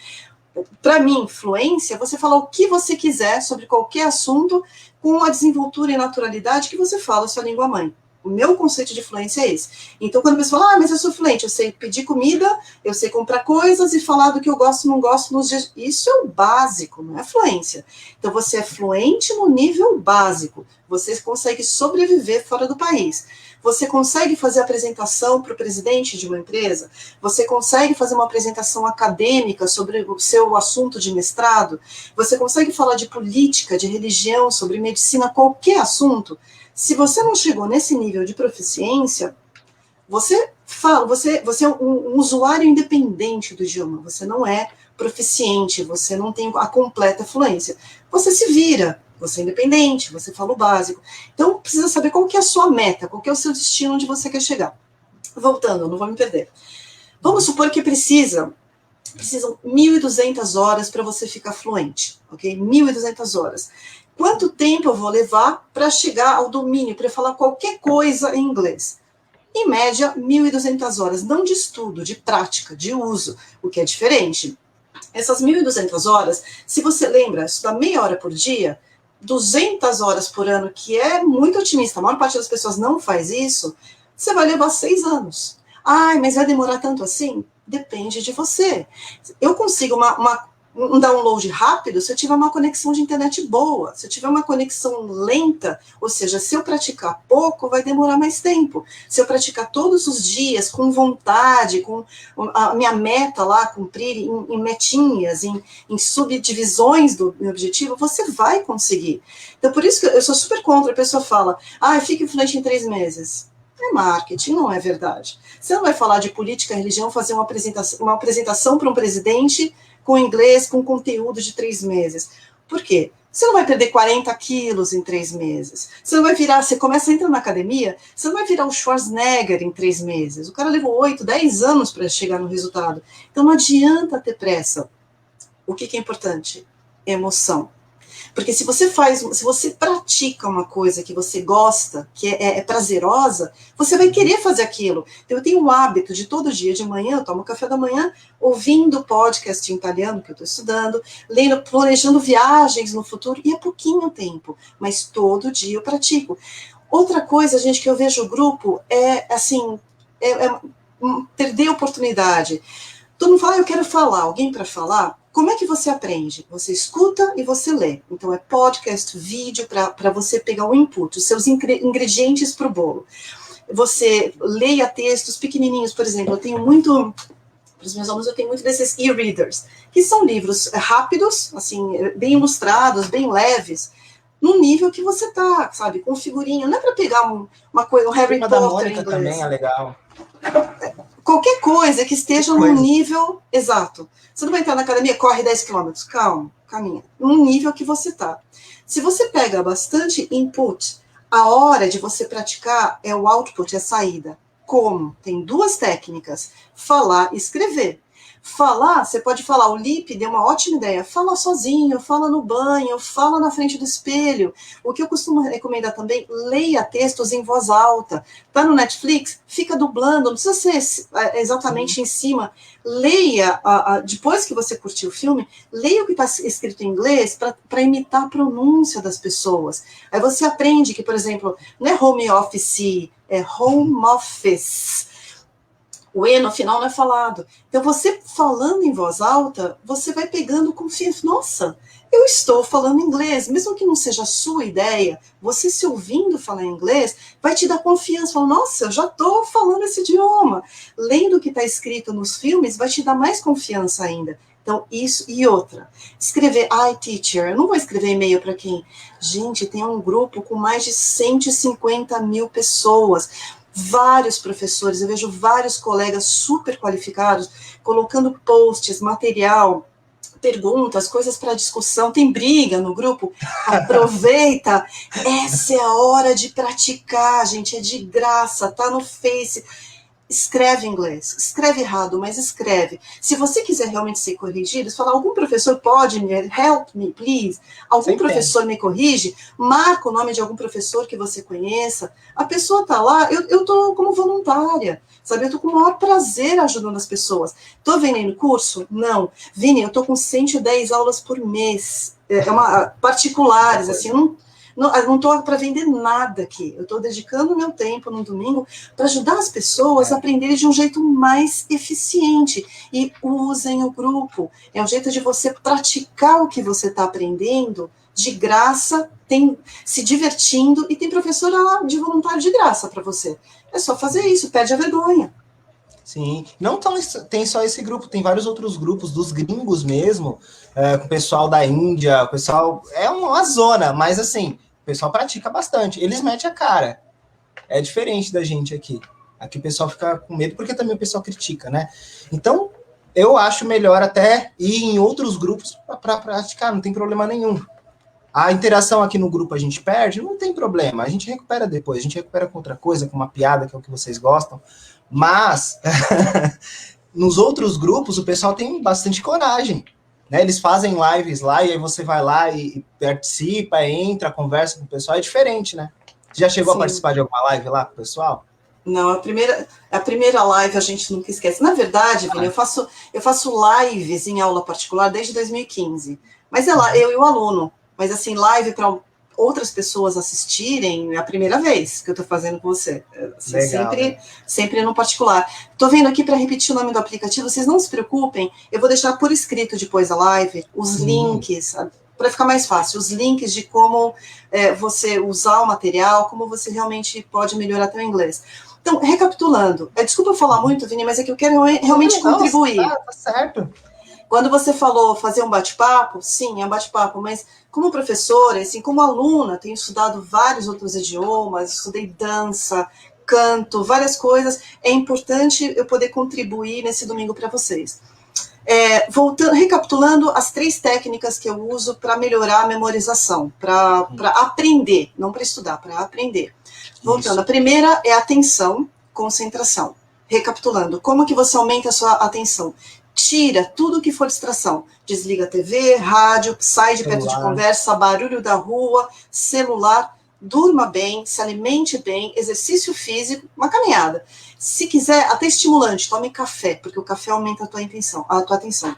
Para mim, fluência, você falar o que você quiser sobre qualquer assunto com a desenvoltura e naturalidade que você fala a sua língua mãe. O meu conceito de fluência é esse. Então, quando a pessoa fala, mas eu sou fluente, eu sei pedir comida, eu sei comprar coisas e falar do que eu gosto e não gosto nos dias. Isso é o básico, não é fluência. Então, você é fluente no nível básico. Você consegue sobreviver fora do país. Você consegue fazer apresentação para o presidente de uma empresa? Você consegue fazer uma apresentação acadêmica sobre o seu assunto de mestrado? Você consegue falar de política, de religião, sobre medicina, qualquer assunto? Se você não chegou nesse nível de proficiência, você é um usuário independente do idioma, você não é proficiente, você não tem a completa fluência. Você se vira, você é independente, você fala o básico. Então, precisa saber qual que é a sua meta, qual que é o seu destino, onde você quer chegar. Voltando, não vou me perder. Vamos supor que precisam 1.200 horas para você ficar fluente, ok? 1.200 horas. Quanto tempo eu vou levar para chegar ao domínio, para falar qualquer coisa em inglês? Em média, 1.200 horas, não de estudo, de prática, de uso, o que é diferente. Essas 1.200 horas, se você lembra, estudar meia hora por dia, 200 horas por ano, que é muito otimista, a maior parte das pessoas não faz isso, você vai levar 6 anos. Mas vai demorar tanto assim? Depende de você. Eu consigo um download rápido se eu tiver uma conexão de internet boa. Se eu tiver uma conexão lenta, ou seja, se eu praticar pouco, vai demorar mais tempo. Se eu praticar todos os dias, com vontade, com a minha meta lá, cumprir em metinhas, em subdivisões do meu objetivo, você vai conseguir. Então, por isso que eu sou super contra. A pessoa fala, fique fluente em 3 meses. É marketing, não é verdade. Você não vai falar de política e religião, fazer uma apresentação para um presidente com inglês, com conteúdo de 3 meses. Por quê? Você não vai perder 40 quilos em 3 meses. Você não vai virar, você começa a entrar na academia, você não vai virar o Schwarzenegger em 3 meses. O cara levou 8, 10 anos para chegar no resultado. Então não adianta ter pressa. O que é importante? Emoção. Porque se você pratica uma coisa que você gosta, que é prazerosa, você vai querer fazer aquilo. Então, eu tenho o hábito de todo dia de manhã, eu tomo café da manhã, ouvindo podcast em italiano, que eu estou estudando, lendo, planejando viagens no futuro, e é pouquinho tempo, mas todo dia eu pratico. Outra coisa, gente, que eu vejo o grupo é, assim, perder a oportunidade. Todo mundo fala, eu quero falar, alguém para falar? Como é que você aprende? Você escuta e você lê. Então, é podcast, vídeo, para você pegar o input, os seus ingredientes para o bolo. Você leia textos pequenininhos, por exemplo, eu tenho muito, para os meus alunos, eu tenho muito desses e-readers, que são livros rápidos, assim, bem ilustrados, bem leves, no nível que você tá, sabe, com figurinha. Não é para pegar uma coisa, um Harry Potter da Mônica em inglês. Também é legal. Qualquer coisa que esteja num nível exato. Você não vai entrar na academia, corre 10 quilômetros. Calma, caminha. Num nível que você está. Se você pega bastante input, a hora de você praticar é o output, é a saída. Como? Tem 2 técnicas. Falar e escrever. Falar, você pode falar, o Lipe deu uma ótima ideia, fala sozinho, fala no banho, fala na frente do espelho. O que eu costumo recomendar também, leia textos em voz alta. Tá no Netflix? Fica dublando, não precisa ser exatamente em cima. Leia, depois que você curtiu o filme, leia o que está escrito em inglês para imitar a pronúncia das pessoas. Aí você aprende que, por exemplo, não é home office, é home office. O E no final não é falado. Então, você falando em voz alta, você vai pegando confiança. Nossa, eu estou falando inglês. Mesmo que não seja a sua ideia, você se ouvindo falar inglês, vai te dar confiança. Fala, nossa, eu já estou falando esse idioma. Lendo o que está escrito nos filmes, vai te dar mais confiança ainda. Então, isso e outra. Escrever, teacher, eu não vou escrever e-mail para quem? Gente, tem um grupo com mais de 150 mil pessoas. Vários professores, eu vejo vários colegas super qualificados colocando posts, material, perguntas, coisas para discussão, tem briga no grupo, aproveita, essa é a hora de praticar, gente, é de graça, tá no Face. Escreve em inglês, escreve errado, mas escreve. Se você quiser realmente ser corrigido, se falar, algum professor pode me help me, please? Algum professor me corrige? Marca o nome de algum professor que você conheça. A pessoa tá lá, eu tô como voluntária, sabe? Eu tô com o maior prazer ajudando as pessoas. Tô vendendo curso? Não. Vini, eu tô com 110 aulas por mês, particulares, assim, eu não estou para vender nada aqui. Eu estou dedicando meu tempo no domingo para ajudar as pessoas a aprenderem de um jeito mais eficiente. E usem o grupo. É um jeito de você praticar o que você está aprendendo de graça, se divertindo, e tem professor lá de voluntário de graça para você. É só fazer isso, perde a vergonha. Sim, não tem só esse grupo, tem vários outros grupos dos gringos mesmo, com o pessoal da Índia, o pessoal, é uma zona, mas assim, o pessoal pratica bastante, eles metem a cara, é diferente da gente aqui o pessoal fica com medo, porque também o pessoal critica, né? Então, eu acho melhor até ir em outros grupos para praticar, não tem problema nenhum. A interação aqui no grupo a gente perde, não tem problema, a gente recupera depois, a gente recupera com outra coisa, com uma piada, que é o que vocês gostam. Mas, nos outros grupos, o pessoal tem bastante coragem, né? Eles fazem lives lá, e aí você vai lá e participa, entra, conversa com o pessoal, é diferente, né? Já chegou a participar de alguma live lá com o pessoal? Não, a primeira live a gente nunca esquece. Na verdade, Vini, eu faço lives em aula particular desde 2015. Mas é lá, eu e o aluno. Mas assim, live para outras pessoas assistirem é a primeira vez que eu estou fazendo com você. Assim, legal, sempre no particular. Estou vendo aqui para repetir o nome do aplicativo, vocês não se preocupem, eu vou deixar por escrito depois da live os links, para ficar mais fácil, os links de como você usar o material, como você realmente pode melhorar teu inglês. Então, recapitulando, desculpa eu falar muito, Vini, mas é que eu quero realmente contribuir. Tá certo. Quando você falou fazer um bate-papo, sim, é um bate-papo, mas como professora, assim, como aluna, tenho estudado vários outros idiomas, estudei dança, canto, várias coisas. É importante eu poder contribuir nesse domingo para vocês. Recapitulando as 3 técnicas que eu uso para melhorar a memorização, para aprender, não para estudar, para aprender. Voltando, a primeira é atenção, concentração. Recapitulando, como que você aumenta a sua atenção? Tira tudo que for distração. Desliga a TV, rádio, sai de perto de conversa, barulho da rua, celular. Durma bem, se alimente bem, exercício físico, uma caminhada. Se quiser, até estimulante, tome café, porque o café aumenta a tua atenção.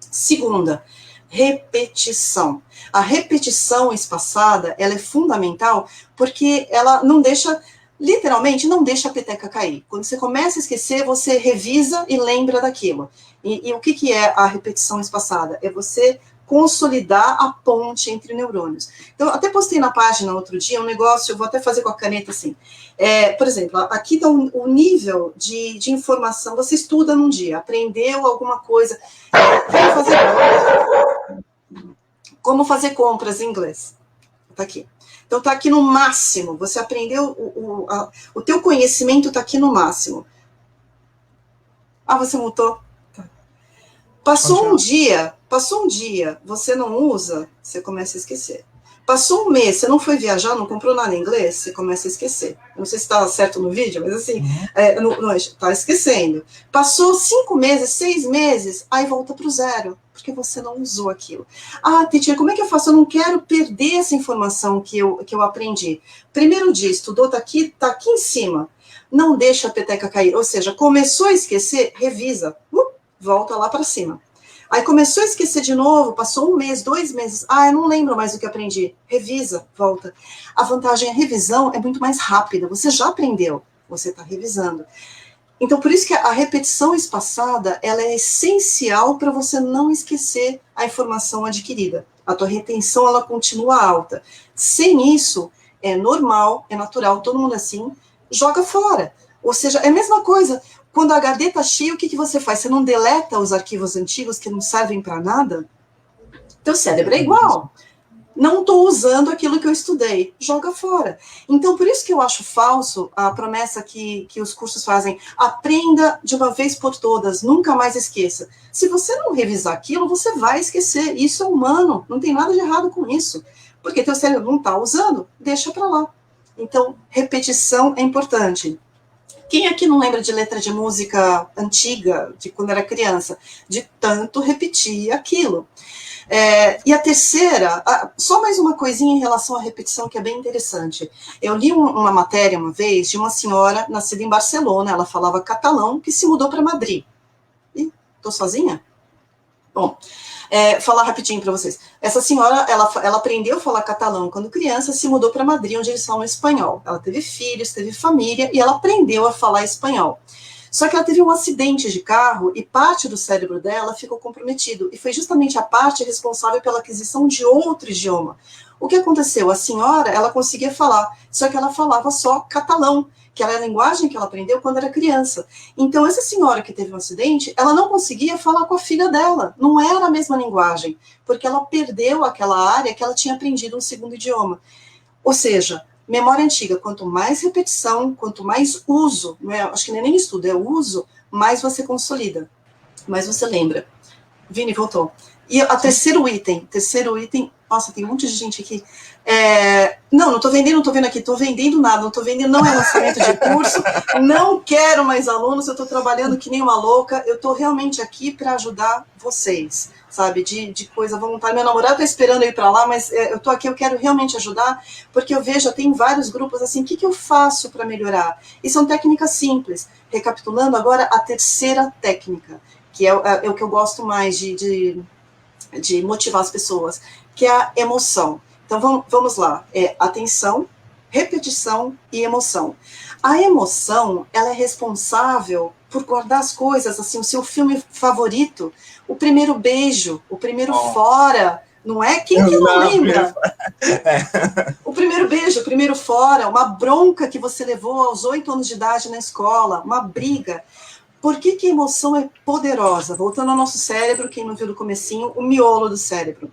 Segunda, repetição. A repetição espaçada, ela é fundamental porque ela não deixa, literalmente, não deixa a peteca cair. Quando você começa a esquecer, você revisa e lembra daquilo. E o que é a repetição espaçada? É você consolidar a ponte entre neurônios. Então, até postei na página outro dia um negócio, eu vou até fazer com a caneta assim. Por exemplo, aqui está o nível de informação. Você estuda num dia, aprendeu alguma coisa. Como fazer compras em inglês. Está aqui. Então, está aqui no máximo. Você aprendeu, o teu conhecimento está aqui no máximo. Ah, você mutou? Passou um dia, você não usa, você começa a esquecer. Passou um mês, você não foi viajar, não comprou nada em inglês, você começa a esquecer. Não sei se está certo no vídeo, mas assim, está esquecendo. Passou 5 meses, 6 meses, aí volta para o 0, porque você não usou aquilo. Ah, teacher, como é que eu faço? Eu não quero perder essa informação que eu aprendi. Primeiro dia, estudou, está aqui em cima. Não deixa a peteca cair, ou seja, começou a esquecer, revisa. Volta lá para cima. Aí começou a esquecer de novo, passou 1 mês, 2 meses. Ah, eu não lembro mais o que aprendi. Revisa, volta. A vantagem, a revisão é muito mais rápida. Você já aprendeu, você está revisando. Então, por isso que a repetição espaçada, ela é essencial para você não esquecer a informação adquirida. A tua retenção, ela continua alta. Sem isso, é normal, é natural, todo mundo assim, joga fora. Ou seja, é a mesma coisa. Quando a HD está cheia, o que você faz? Você não deleta os arquivos antigos que não servem para nada? Teu cérebro é igual. Não estou usando aquilo que eu estudei. Joga fora. Então, por isso que eu acho falso a promessa que os cursos fazem. Aprenda de uma vez por todas, nunca mais esqueça. Se você não revisar aquilo, você vai esquecer. Isso é humano, não tem nada de errado com isso. Porque teu cérebro não está usando, deixa para lá. Então, repetição é importante. Quem aqui não lembra de letra de música antiga, de quando era criança? De tanto repetir aquilo. E a terceira, só mais uma coisinha em relação à repetição que é bem interessante. Eu li uma matéria uma vez de uma senhora nascida em Barcelona, ela falava catalão, que se mudou para Madrid. Ih, tô sozinha? Bom, falar rapidinho para vocês. Essa senhora, ela aprendeu a falar catalão quando criança, se mudou para Madrid, onde eles falam espanhol. Ela teve filhos, teve família, e ela aprendeu a falar espanhol. Só que ela teve um acidente de carro e parte do cérebro dela ficou comprometido. E foi justamente a parte responsável pela aquisição de outro idioma. O que aconteceu? A senhora, ela conseguia falar, só que ela falava só catalão, que era a linguagem que ela aprendeu quando era criança. Então, essa senhora que teve um acidente, ela não conseguia falar com a filha dela. Não era a mesma linguagem, porque ela perdeu aquela área que ela tinha aprendido um segundo idioma. Ou seja, memória antiga, quanto mais repetição, quanto mais uso, não é, acho que nem estudo, é uso, mais você consolida, mais você lembra. Vini, voltou. E o terceiro item, nossa, tem um monte de gente aqui. Não tô vendendo, não tô vendo aqui, tô vendendo nada, não tô vendendo, não é lançamento de curso, não quero mais alunos, eu tô trabalhando que nem uma louca, eu tô realmente aqui para ajudar vocês, sabe, de coisa voluntária. Meu namorado tá esperando eu ir para lá, mas eu tô aqui, eu quero realmente ajudar, porque eu vejo, tem vários grupos assim, o que eu faço para melhorar? E são técnicas simples. Recapitulando agora, a terceira técnica, que é o que eu gosto mais de motivar as pessoas, que é a emoção. Então, vamos lá. Atenção, repetição e emoção. A emoção, ela é responsável por guardar as coisas, assim, o seu filme favorito, o primeiro beijo, o primeiro fora, não é? Quem que não lembra? O primeiro beijo, o primeiro fora, uma bronca que você levou aos 8 anos de idade na escola, uma briga. Por que a emoção é poderosa? Voltando ao nosso cérebro, quem não viu do comecinho, o miolo do cérebro.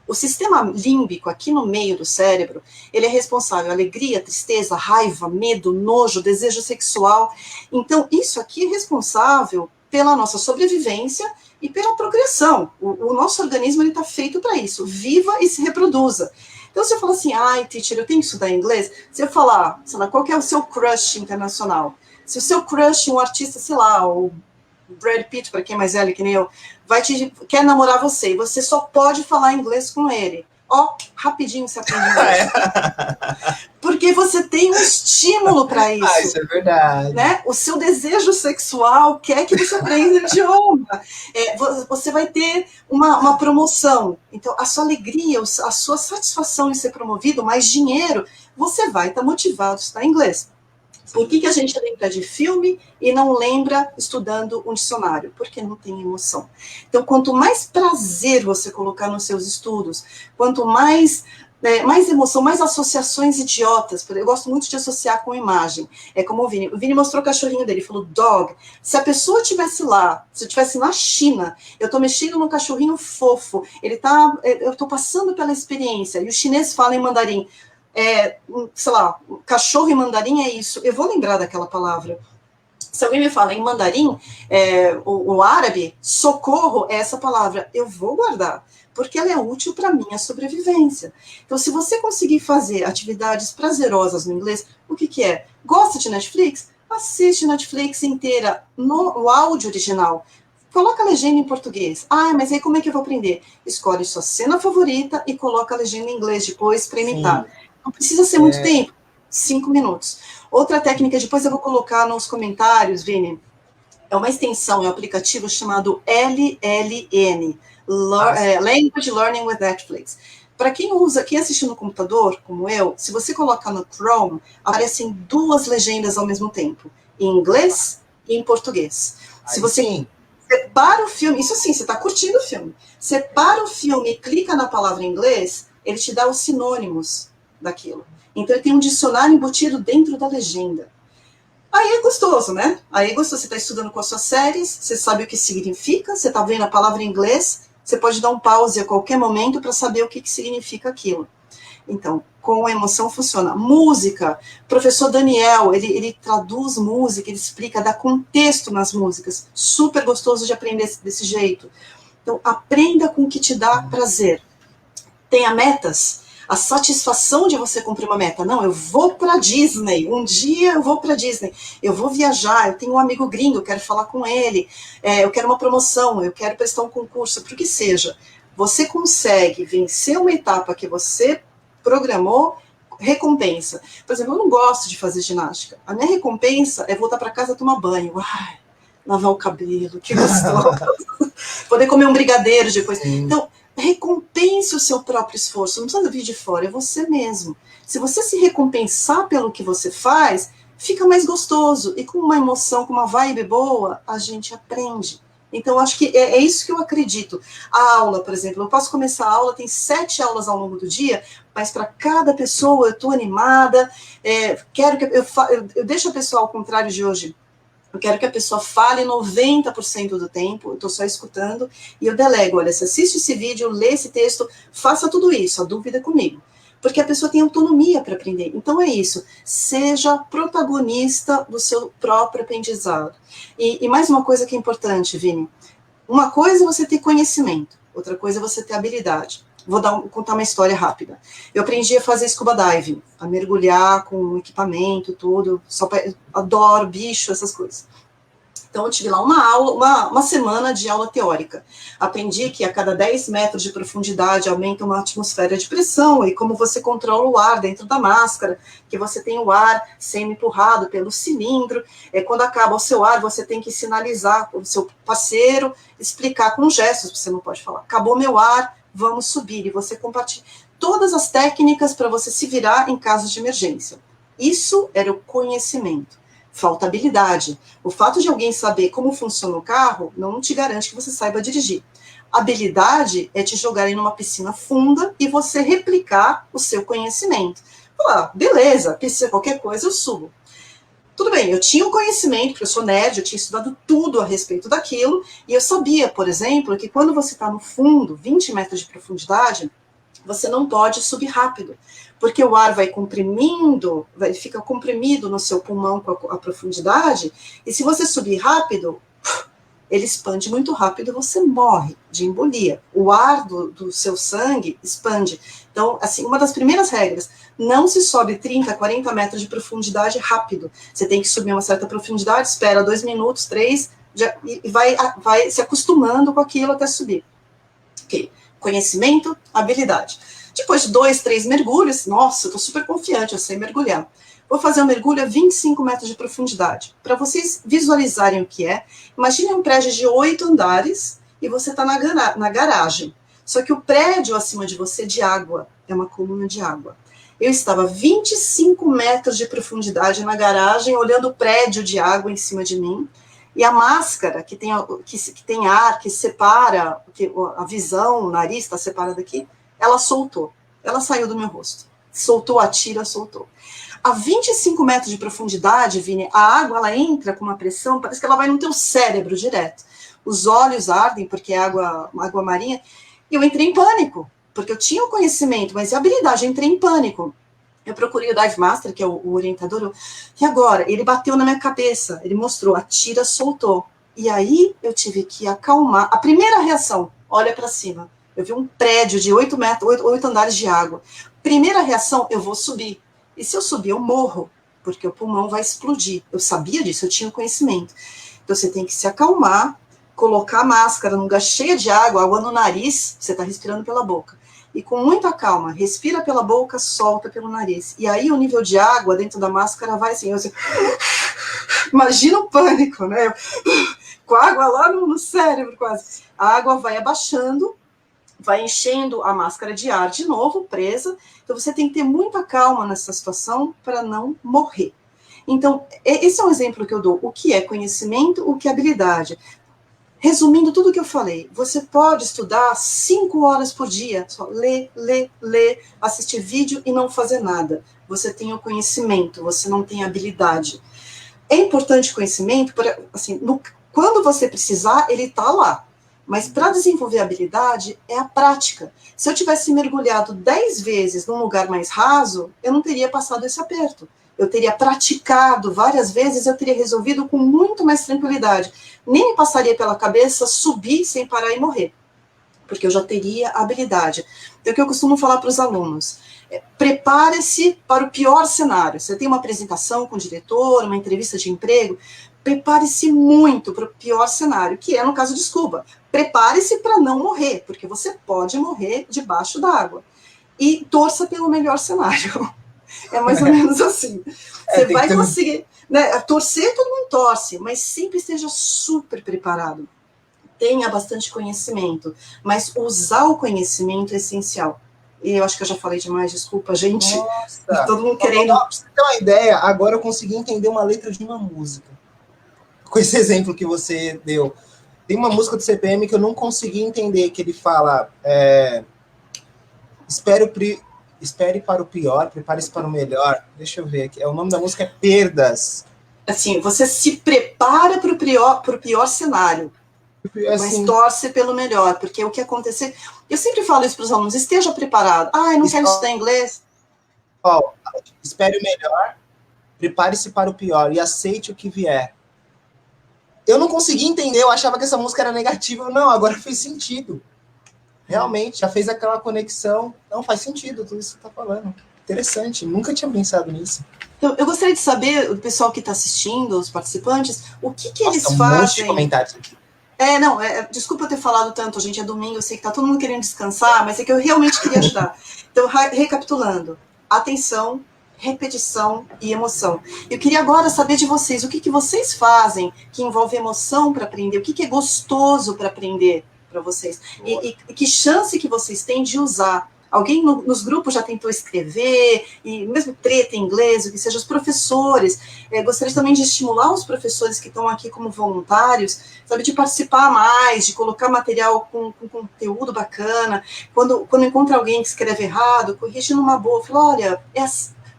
O sistema límbico, aqui no meio do cérebro, ele é responsável por alegria, tristeza, raiva, medo, nojo, desejo sexual. Então, isso aqui é responsável pela nossa sobrevivência e pela procriação. O nosso organismo está feito para isso. Viva e se reproduza. Então, se eu falar assim, ai, teacher, eu tenho que estudar inglês, se eu falar, sei lá, qual que é o seu crush internacional? Se o seu crush, um artista, sei lá, o Brad Pitt, para quem é mais velho que nem eu, quer namorar você, e você só pode falar inglês com ele. Ó, rapidinho você aprende inglês. Porque você tem um estímulo para isso. Ah, isso é verdade. Né? O seu desejo sexual quer que você aprenda o idioma. Você vai ter uma promoção. Então, a sua alegria, a sua satisfação em ser promovido, mais dinheiro, você vai estar motivado a estudar inglês. Por que a gente lembra de filme e não lembra estudando um dicionário? Porque não tem emoção. Então, quanto mais prazer você colocar nos seus estudos, quanto mais emoção, mais associações idiotas. Eu gosto muito de associar com imagem. É como o Vini mostrou o cachorrinho dele, falou dog. Se a pessoa estivesse lá, se eu estivesse na China, eu estou mexendo num cachorrinho fofo, eu estou passando pela experiência, e o chinês fala em mandarim, sei lá, cachorro em mandarim é isso, eu vou lembrar daquela palavra. Se alguém me fala em mandarim, o árabe, socorro é essa palavra, eu vou guardar, porque ela é útil para a minha sobrevivência. Então, se você conseguir fazer atividades prazerosas no inglês, o que é? Gosta de Netflix? Assiste Netflix inteira no áudio original. Coloca a legenda em português. Ah, mas aí como é que eu vou aprender? Escolhe sua cena favorita e coloca a legenda em inglês depois para imitar. Sim. Não precisa ser muito tempo, 5 minutos. Outra técnica, depois eu vou colocar nos comentários, Vini, é uma extensão, é um aplicativo chamado LLN, Language Learning with Netflix. Para quem assiste no computador, como eu, se você colocar no Chrome, aparecem 2 legendas ao mesmo tempo, em inglês e em português. Se você separa o filme, isso sim, você está curtindo o filme, separa o filme e clica na palavra em inglês, ele te dá os sinônimos daquilo. Então, ele tem um dicionário embutido dentro da legenda. Aí é gostoso, né? Aí é gostoso, você está estudando com as suas séries, você sabe o que significa, você está vendo a palavra em inglês, você pode dar um pause a qualquer momento para saber o que significa aquilo. Então, com a emoção funciona. Música, o professor Daniel, ele traduz música, ele explica, dá contexto nas músicas. Super gostoso de aprender desse jeito. Então, aprenda com o que te dá prazer. Tenha metas. A satisfação de você cumprir uma meta. Não, eu vou para Disney. Um dia eu vou para Disney. Eu vou viajar. Eu tenho um amigo gringo, eu quero falar com ele. Eu quero uma promoção. Eu quero prestar um concurso. Por que seja. Você consegue vencer uma etapa que você programou, recompensa. Por exemplo, eu não gosto de fazer ginástica. A minha recompensa é voltar para casa tomar banho. Ai, lavar o cabelo, que gostoso. Poder comer um brigadeiro depois. Então, recompense o seu próprio esforço, não precisa vir de fora, é você mesmo. Se você se recompensar pelo que você faz, fica mais gostoso, e com uma emoção, com uma vibe boa, a gente aprende. Então, acho que é isso que eu acredito. A aula, por exemplo, eu posso começar a aula, tem 7 aulas ao longo do dia, mas para cada pessoa eu estou animada, quero que eu deixo a pessoa ao contrário de hoje. Eu quero que a pessoa fale 90% do tempo, eu estou só escutando, e eu delego, olha, você assiste esse vídeo, lê esse texto, faça tudo isso, a dúvida é comigo. Porque a pessoa tem autonomia para aprender. Então é isso, seja protagonista do seu próprio aprendizado. E mais uma coisa que é importante, Vini, uma coisa é você ter conhecimento, outra coisa é você ter habilidade. Vou contar uma história rápida. Eu aprendi a fazer scuba diving, a mergulhar com equipamento, tudo. Adoro bicho, essas coisas. Então, eu tive lá uma semana de aula teórica. Aprendi que a cada 10 metros de profundidade aumenta uma atmosfera de pressão e como você controla o ar dentro da máscara, que você tem o ar sendo empurrado pelo cilindro. Quando acaba o seu ar, você tem que sinalizar para o seu parceiro, explicar com gestos, você não pode falar, acabou meu ar, vamos subir, e você compartilha todas as técnicas para você se virar em casos de emergência. Isso era o conhecimento. Falta habilidade. O fato de alguém saber como funciona o carro não te garante que você saiba dirigir. Habilidade é te jogar em uma piscina funda e você replicar o seu conhecimento. Falar, beleza, precisa qualquer coisa, eu subo. Tudo bem, eu tinha um conhecimento, porque eu sou nerd, eu tinha estudado tudo a respeito daquilo, e eu sabia, por exemplo, que quando você está no fundo, 20 metros de profundidade, você não pode subir rápido, porque o ar vai comprimindo, fica comprimido no seu pulmão com a profundidade, e se você subir rápido, ele expande muito rápido, você morre de embolia. O ar do seu sangue expande. Então, assim, uma das primeiras regras, não se sobe 30, 40 metros de profundidade rápido. Você tem que subir uma certa profundidade, espera 2 minutos, 3, e vai se acostumando com aquilo até subir. Ok. Conhecimento, habilidade. Depois de 2, 3 mergulhos, nossa, eu tô super confiante, eu sei mergulhar. Vou fazer um mergulho a 25 metros de profundidade. Para vocês visualizarem o que é, imagine um prédio de 8 andares e você está na garagem. Só que o prédio acima de você é de água, é uma coluna de água. Eu estava a 25 metros de profundidade na garagem, olhando o prédio de água em cima de mim, e a máscara, que tem ar, que separa, que a visão, o nariz está separado aqui, ela soltou. Ela saiu do meu rosto. Soltou a tira, soltou. A 25 metros de profundidade, Vini, a água ela entra com uma pressão, parece que ela vai no teu cérebro direto. Os olhos ardem, porque é água marinha, e eu entrei em pânico, porque eu tinha o conhecimento, mas a habilidade, eu entrei em pânico. Eu procurei o Dive Master, que é o orientador, e agora? Ele bateu na minha cabeça, ele mostrou, a tira soltou. E aí eu tive que acalmar. A primeira reação, olha para cima. Eu vi um prédio de 8 andares de água. Primeira reação, eu vou subir. E se eu subir, eu morro, porque o pulmão vai explodir. Eu sabia disso, eu tinha conhecimento. Então você tem que se acalmar, colocar a máscara num lugar cheio de água, água no nariz, você está respirando pela boca. E com muita calma, respira pela boca, solta pelo nariz. E aí o nível de água dentro da máscara vai assim, imagina o pânico, né? Com a água lá no cérebro quase. A água vai abaixando, vai enchendo a máscara de ar de novo, presa. Então você tem que ter muita calma nessa situação para não morrer. Então, esse é um exemplo que eu dou. O que é conhecimento, o que é habilidade. Resumindo tudo que eu falei, você pode estudar 5 horas por dia, só ler, assistir vídeo e não fazer nada. Você tem o conhecimento, você não tem habilidade. É importante conhecimento, assim, quando você precisar, ele está lá. Mas para desenvolver habilidade, é a prática. Se eu tivesse mergulhado 10 vezes num lugar mais raso, eu não teria passado esse aperto. Eu teria praticado várias vezes, eu teria resolvido com muito mais tranquilidade. Nem me passaria pela cabeça subir sem parar e morrer, porque eu já teria habilidade. Então, o que eu costumo falar para os alunos, prepare-se para o pior cenário. Você tem uma apresentação com o diretor, uma entrevista de emprego, prepare-se muito para o pior cenário, que é no caso de scuba. Prepare-se para não morrer, porque você pode morrer debaixo d'água. E torça pelo melhor cenário. É mais ou menos assim. Você vai conseguir, né? Torcer, todo mundo torce, mas sempre esteja super preparado. Tenha bastante conhecimento, mas usar o conhecimento é essencial. E eu acho que eu já falei demais, desculpa, gente. Nossa. Todo mundo querendo. Pra você ter uma ideia, agora eu consegui entender uma letra de uma música. Com esse exemplo que você deu. Tem uma música do CPM que eu não consegui entender, que ele fala... Espere para o pior, prepare-se para o melhor. Deixa eu ver aqui. O nome da música é Perdas. Assim, você se prepara para o pior cenário, Assim, mas torce pelo melhor, porque o que acontecer... Eu sempre falo isso para os alunos, esteja preparado. Eu não quero estudar inglês. Espere o melhor, prepare-se para o pior e aceite o que vier. Eu não consegui entender, eu achava que essa música era negativa. Não, agora fez sentido. Realmente, já fez aquela conexão. Não, faz sentido tudo isso que você está falando. Interessante, nunca tinha pensado nisso. Então, eu gostaria de saber, o pessoal que está assistindo, os participantes, o que eles fazem... Um monte de comentários aqui. Desculpa eu ter falado tanto, gente, é domingo, eu sei que está todo mundo querendo descansar, mas é que eu realmente queria ajudar. Então, recapitulando, atenção, repetição e emoção. Eu queria agora saber de vocês, o que vocês fazem que envolve emoção para aprender, o que é gostoso para aprender para vocês, e que chance que vocês têm de usar. Alguém nos grupos já tentou escrever, e mesmo treta em inglês, o que seja, os professores. Gostaria também de estimular os professores que estão aqui como voluntários, sabe, de participar mais, de colocar material com conteúdo bacana. Quando encontra alguém que escreve errado, corrige numa boa, fala, olha,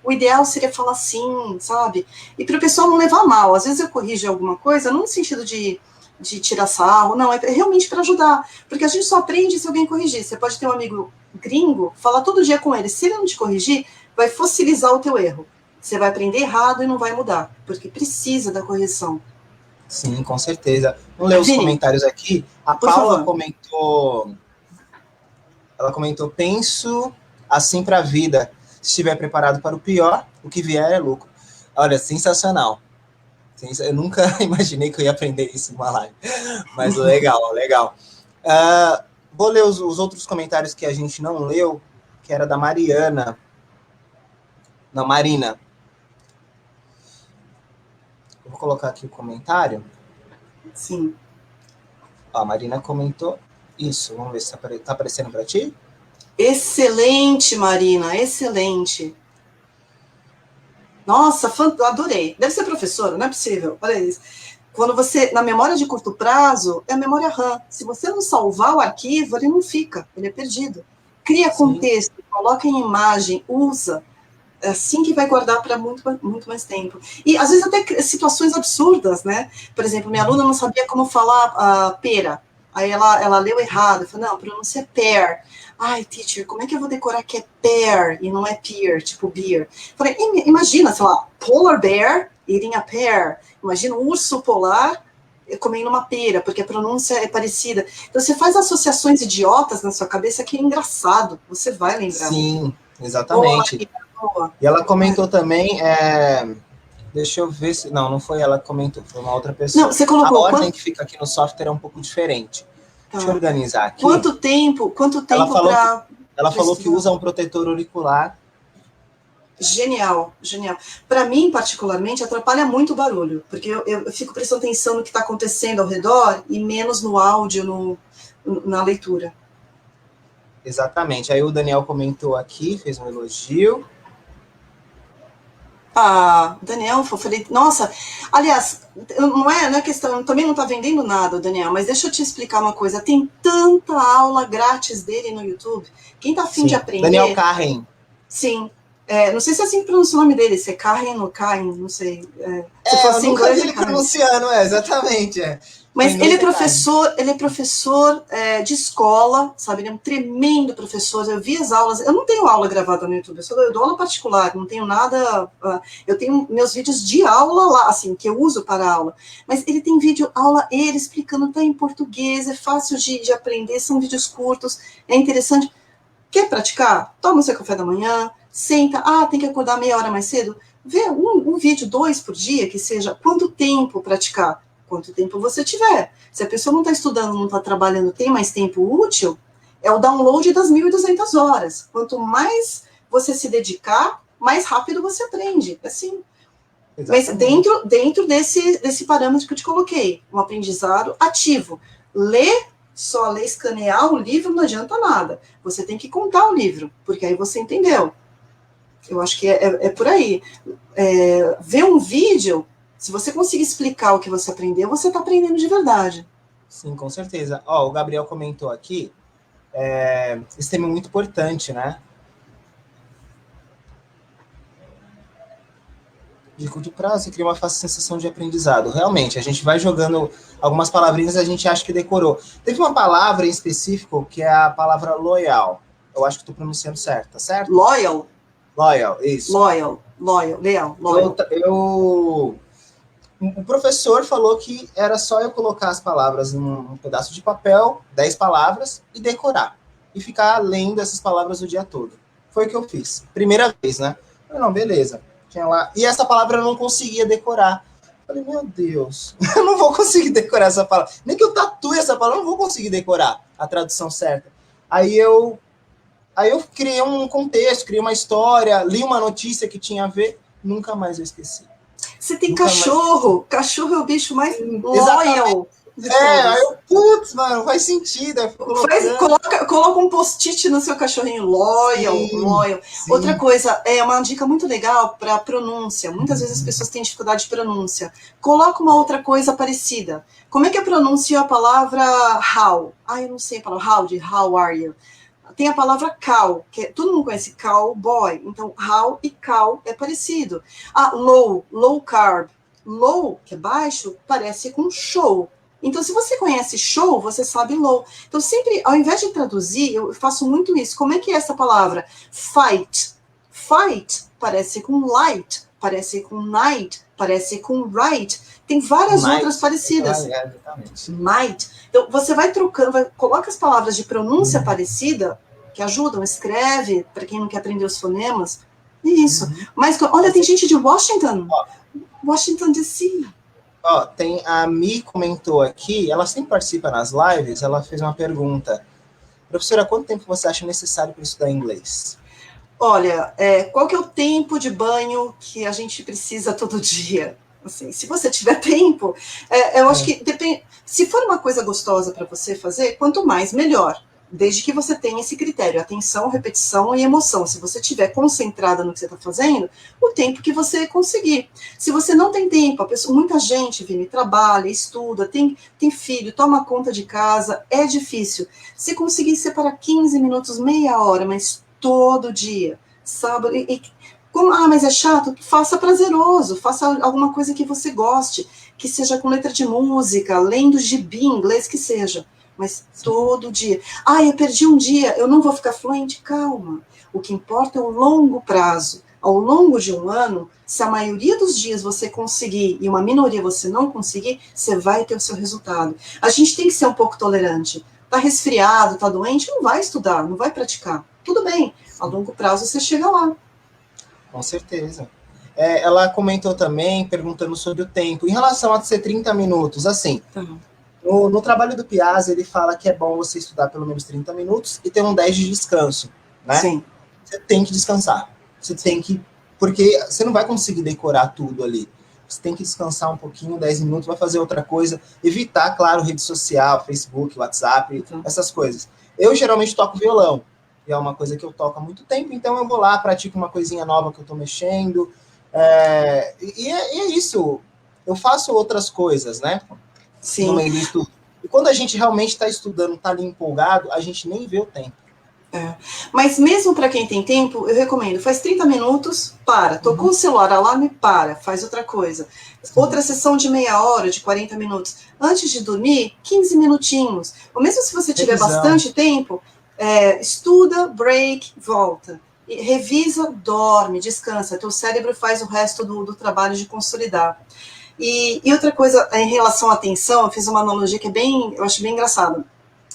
o ideal seria falar assim, sabe? E para o pessoal não levar mal. Às vezes eu corrijo alguma coisa, não no sentido de tirar sarro, não, é realmente para ajudar, porque a gente só aprende se alguém corrigir. Você pode ter um amigo gringo, fala todo dia com ele. Se ele não te corrigir, vai fossilizar o teu erro. Você vai aprender errado e não vai mudar, porque precisa da correção. Sim, com certeza. Vamos ler os comentários aqui. A Paula comentou... Ela comentou, penso assim para a vida. Se estiver preparado para o pior, o que vier é lucro. Olha, sensacional. Eu nunca imaginei que eu ia aprender isso numa live. Mas legal, legal. Vou ler os outros comentários que a gente não leu, que era da Mariana. Não, Marina. Eu vou colocar aqui o comentário. Sim. Ó, a Marina comentou isso. Vamos ver se está aparecendo para ti. Excelente, Marina, excelente. Nossa, adorei. Deve ser professora, não é possível. Olha isso. Quando você, na memória de curto prazo, é a memória RAM. Se você não salvar o arquivo, ele não fica, ele é perdido. Cria contexto, coloca em imagem, usa. É assim que vai guardar para muito, muito mais tempo. E, às vezes, até situações absurdas, né? Por exemplo, minha aluna não sabia como falar pera. Aí ela leu errado. Falou, não, a pronúncia é pear. Ai, teacher, como é que eu vou decorar que é pear e não é pear, tipo beer? Falei, imagina, sei lá, polar bear eating a pear. Imagina um urso polar comendo uma pera, porque a pronúncia é parecida. Então, você faz associações idiotas na sua cabeça que é engraçado. Você vai lembrar. Sim, exatamente. E ela comentou também, deixa eu ver se... Não foi ela que comentou, foi uma outra pessoa. Não, você colocou... A ordem que fica aqui no software é um pouco diferente. Tá. Deixa eu organizar aqui. Quanto tempo ela falou que usa um protetor auricular. Genial, genial. Para mim, particularmente, atrapalha muito o barulho, porque eu fico prestando atenção no que está acontecendo ao redor e menos no áudio, na leitura. Exatamente. Aí o Daniel comentou aqui, fez um elogio. Daniel, eu falei, nossa, aliás, não é questão, também não está vendendo nada, Daniel, mas deixa eu te explicar uma coisa, tem tanta aula grátis dele no YouTube, quem está afim de aprender... Daniel Carren. Sim, não sei se é assim que pronuncia o nome dele, se é Carren ou Cain, não sei. Se for assim, eu nunca vi ele pronunciando, exatamente. Mas ele é professor de escola, sabe? Ele é um tremendo professor. Eu vi as aulas. Eu não tenho aula gravada no YouTube, eu dou aula particular, não tenho nada. Eu tenho meus vídeos de aula lá, assim, que eu uso para aula. Mas ele tem vídeo aula, ele explicando, tá em português, é fácil de aprender, são vídeos curtos, é interessante. Quer praticar? Toma o seu café da manhã, senta, tem que acordar meia hora mais cedo. Vê um vídeo, 2 por dia, que seja. Quanto tempo praticar? Quanto tempo você tiver. Se a pessoa não está estudando, não está trabalhando, tem mais tempo útil, é o download das 1.200 horas. Quanto mais você se dedicar, mais rápido você aprende. Assim. Exatamente. Mas dentro desse parâmetro que eu te coloquei, um aprendizado ativo. Só ler, escanear o livro não adianta nada. Você tem que contar o livro, porque aí você entendeu. Eu acho que é por aí. Ver um vídeo... Se você conseguir explicar o que você aprendeu, você está aprendendo de verdade. Sim, com certeza. O Gabriel comentou aqui, esse tema é muito importante, né? De curto prazo, você cria uma fácil sensação de aprendizado. Realmente, a gente vai jogando algumas palavrinhas e a gente acha que decorou. Teve uma palavra em específico que é a palavra loyal. Eu acho que estou pronunciando certo, tá certo? Loyal? Loyal, isso. Loyal. O professor falou que era só eu colocar as palavras num pedaço de papel, 10 palavras, e decorar. E ficar lendo essas palavras o dia todo. Foi o que eu fiz. Primeira vez, né? Eu não, beleza. Tinha lá. E essa palavra eu não conseguia decorar. Falei, meu Deus, eu não vou conseguir decorar essa palavra. Nem que eu tatue essa palavra, eu não vou conseguir decorar a tradução certa. Aí eu criei um contexto, criei uma história, li uma notícia que tinha a ver, nunca mais eu esqueci. Você tem cachorro. Cachorro é o bicho mais loyal. Aí eu, putz, mano, faz sentido. Coloca um post-it no seu cachorrinho. Loyal. Sim. Outra coisa, uma dica muito legal para pronúncia. Muitas vezes as pessoas têm dificuldade de pronúncia. Coloca uma outra coisa parecida. Como é que eu pronuncio a palavra how? Eu não sei a palavra how are you? Tem a palavra cow, que todo mundo conhece cowboy, então how e cow é parecido. Low carb. Low, que é baixo, parece com show. Então, se você conhece show, você sabe low. Então, sempre, ao invés de traduzir, eu faço muito isso. Como é que é essa palavra? Fight. Fight parece com light, parece com night, parece com right. Tem várias outras parecidas. Exatamente. Might. Então, você vai trocando, coloca as palavras de pronúncia parecida, que ajudam, escreve, para quem não quer aprender os fonemas. Isso. Mas, olha, tem gente de Washington. Washington, D.C. Ó, tem a Mi comentou aqui, ela sempre participa nas lives, ela fez uma pergunta. Professora, quanto tempo você acha necessário para estudar inglês? Olha, qual que é o tempo de banho que a gente precisa todo dia? Assim, se você tiver tempo, eu acho que depende. Se for uma coisa gostosa para você fazer, quanto mais, melhor. Desde que você tenha esse critério, atenção, repetição e emoção. Se você estiver concentrada no que você está fazendo, o tempo que você conseguir. Se você não tem tempo, muita gente, Vini, trabalha, estuda, tem filho, toma conta de casa, é difícil. Se conseguir separar 15 minutos, meia hora, mas todo dia, sábado, mas é chato, faça prazeroso, faça alguma coisa que você goste, que seja com letra de música, lendo gibi em inglês, que seja. Mas todo dia. Eu perdi um dia, eu não vou ficar fluente? Calma. O que importa é o longo prazo. Ao longo de um ano, se a maioria dos dias você conseguir e uma minoria você não conseguir, você vai ter o seu resultado. A gente tem que ser um pouco tolerante. Tá resfriado, tá doente, não vai estudar, não vai praticar. Tudo bem, a longo prazo você chega lá. Com certeza. Ela comentou também, perguntando sobre o tempo. Em relação a ser 30 minutos, assim... No trabalho do Piazza, ele fala que é bom você estudar pelo menos 30 minutos e ter um 10 de descanso, né? Sim. Você tem que descansar. Você tem que... Porque você não vai conseguir decorar tudo ali. Você tem que descansar um pouquinho, 10 minutos, vai fazer outra coisa. Evitar, claro, rede social, Facebook, WhatsApp, essas coisas. Eu geralmente toco violão. E é uma coisa que eu toco há muito tempo, então eu vou lá, pratico uma coisinha nova que eu tô mexendo. E é isso. Eu faço outras coisas, né? Sim. No meio do estudo. E quando a gente realmente está estudando, está ali empolgado, a gente nem vê o tempo. Mas mesmo para quem tem tempo, eu recomendo, faz 30 minutos, tocou o celular, alarme, faz outra coisa. Outra sessão de meia hora, de 40 minutos. Antes de dormir, 15 minutinhos. Ou mesmo se você tiver bastante tempo, estuda, break, volta. E revisa, dorme, descansa. Teu cérebro faz o resto do trabalho de consolidar. E outra coisa, em relação à atenção, eu fiz uma analogia que eu acho bem engraçada.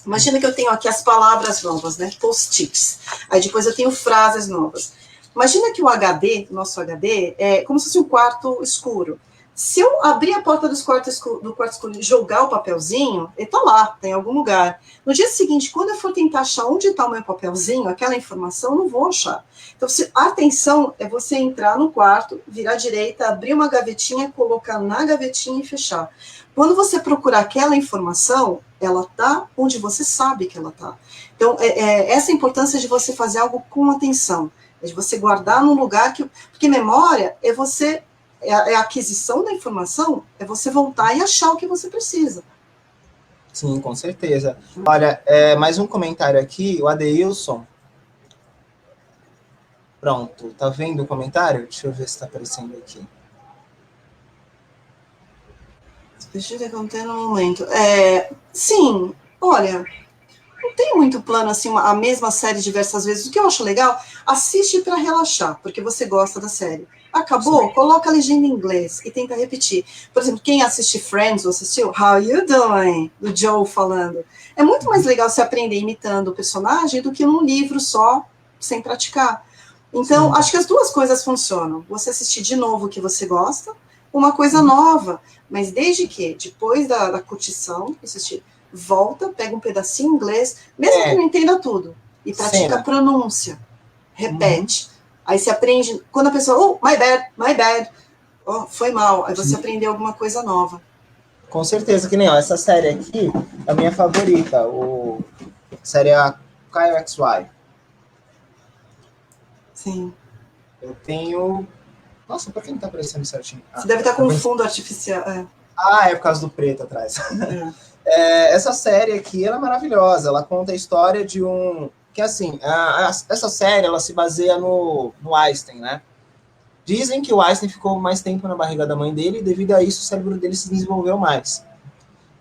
Imagina que eu tenho aqui as palavras novas, né? Post-its. Aí depois eu tenho frases novas. Imagina que o nosso HD, é como se fosse um quarto escuro. Se eu abrir a porta do quarto escuro e jogar o papelzinho, ele tá lá, tá em algum lugar. No dia seguinte, quando eu for tentar achar onde está o meu papelzinho, aquela informação, eu não vou achar. Então, a atenção é você entrar no quarto, virar à direita, abrir uma gavetinha, colocar na gavetinha e fechar. Quando você procurar aquela informação, ela tá onde você sabe que ela tá. Então, essa é a importância de você fazer algo com atenção, é de você guardar num lugar porque memória é você... a aquisição da informação, é você voltar e achar o que você precisa. Sim, com certeza. Olha, mais um comentário aqui, o Adeilson. Pronto, tá vendo o comentário? Deixa eu ver se tá aparecendo aqui. Deixa eu ver como tem no momento. Sim, olha, não tem muito plano assim, a mesma série diversas vezes. O que eu acho legal, assiste para relaxar, porque você gosta da série. Acabou? Sim. Coloca a legenda em inglês e tenta repetir. Por exemplo, quem assiste Friends ou assistiu How You Doing? Do Joe falando. É muito mais legal você aprender imitando o personagem do que num livro só, sem praticar. Então, sim, acho que as duas coisas funcionam. Você assistir de novo o que você gosta, uma coisa nova. Mas desde que, depois da curtição, assistir, volta, pega um pedacinho em inglês, mesmo que não entenda tudo, e pratica a pronúncia. Repete. Aí você aprende, quando a pessoa, my bad, foi mal, aí você aprendeu alguma coisa nova. Com certeza, que nem essa série aqui é a minha favorita, a série Kyle XY. Sim. Eu tenho... Nossa, por que não tá aparecendo certinho? Você deve estar com fundo artificial. É por causa do preto atrás. Essa série aqui, ela é maravilhosa, ela conta a história de um... Que assim, essa série, ela se baseia no Einstein, né? Dizem que o Einstein ficou mais tempo na barriga da mãe dele e devido a isso o cérebro dele se desenvolveu mais.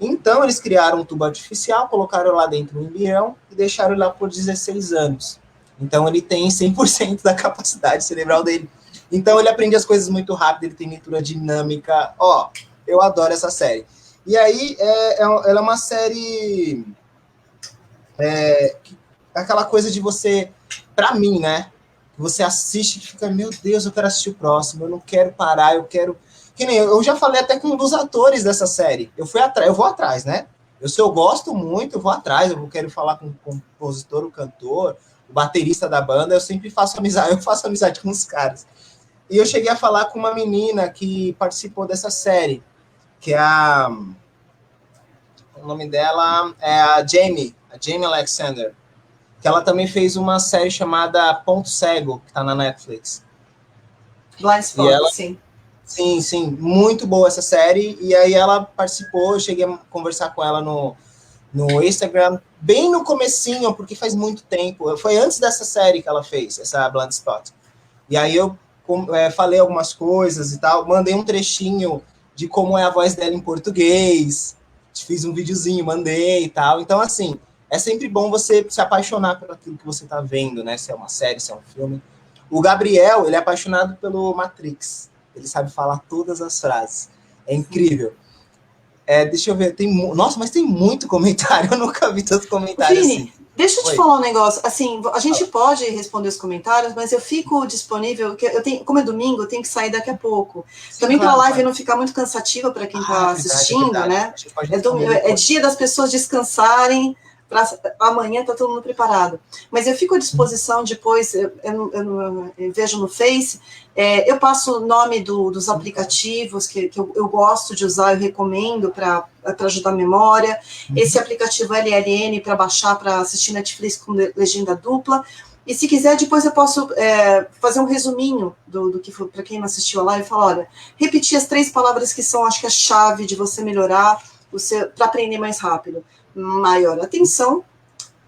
Então, eles criaram um tubo artificial, colocaram lá dentro um embrião e deixaram ele lá por 16 anos. Então, ele tem 100% da capacidade cerebral dele. Então, ele aprende as coisas muito rápido, ele tem leitura dinâmica. Ó, eu adoro essa série. E aí, ela é uma série... aquela coisa de você... Pra mim, né? Você assiste e fica, meu Deus, eu quero assistir o próximo, eu não quero parar, eu quero... Que nem eu já falei até com um dos atores dessa série. Eu vou atrás, né? Se eu gosto muito, eu vou atrás, eu quero falar com o compositor, o cantor, o baterista da banda, eu sempre faço amizade com os caras. E eu cheguei a falar com uma menina que participou dessa série, que é o nome dela é a Jamie Alexander, que ela também fez uma série chamada Ponto Cego, que tá na Netflix. Blind Spot, sim. Sim, muito boa essa série, e aí ela participou, eu cheguei a conversar com ela no Instagram, bem no comecinho, porque faz muito tempo, foi antes dessa série que ela fez, essa Blind Spot. E aí eu falei algumas coisas e tal, mandei um trechinho de como é a voz dela em português, fiz um videozinho, mandei e tal, então assim, é sempre bom você se apaixonar por aquilo que você tá vendo, né, se é uma série, se é um filme. O Gabriel, ele é apaixonado pelo Matrix, ele sabe falar todas as frases. É incrível. Deixa eu ver. Nossa, mas tem muito comentário. Eu nunca vi tanto comentário Vini, assim. Deixa eu te falar um negócio. Assim, a gente pode responder os comentários, mas eu fico disponível. Como é domingo, eu tenho que sair daqui a pouco. Sim, também para a live não ficar muito cansativa para quem está assistindo, né? É dia das pessoas descansarem. Amanhã está todo mundo preparado. Mas eu fico à disposição depois, eu vejo no Face, eu passo o nome dos aplicativos que eu gosto de usar, eu recomendo para ajudar a memória. Esse aplicativo LLN para baixar, para assistir Netflix com legenda dupla. E se quiser, depois eu posso fazer um resuminho do que foi, para quem não assistiu a live, falar, olha, repetir as 3 palavras que são, acho que a chave de você melhorar, para aprender mais rápido. Maior atenção,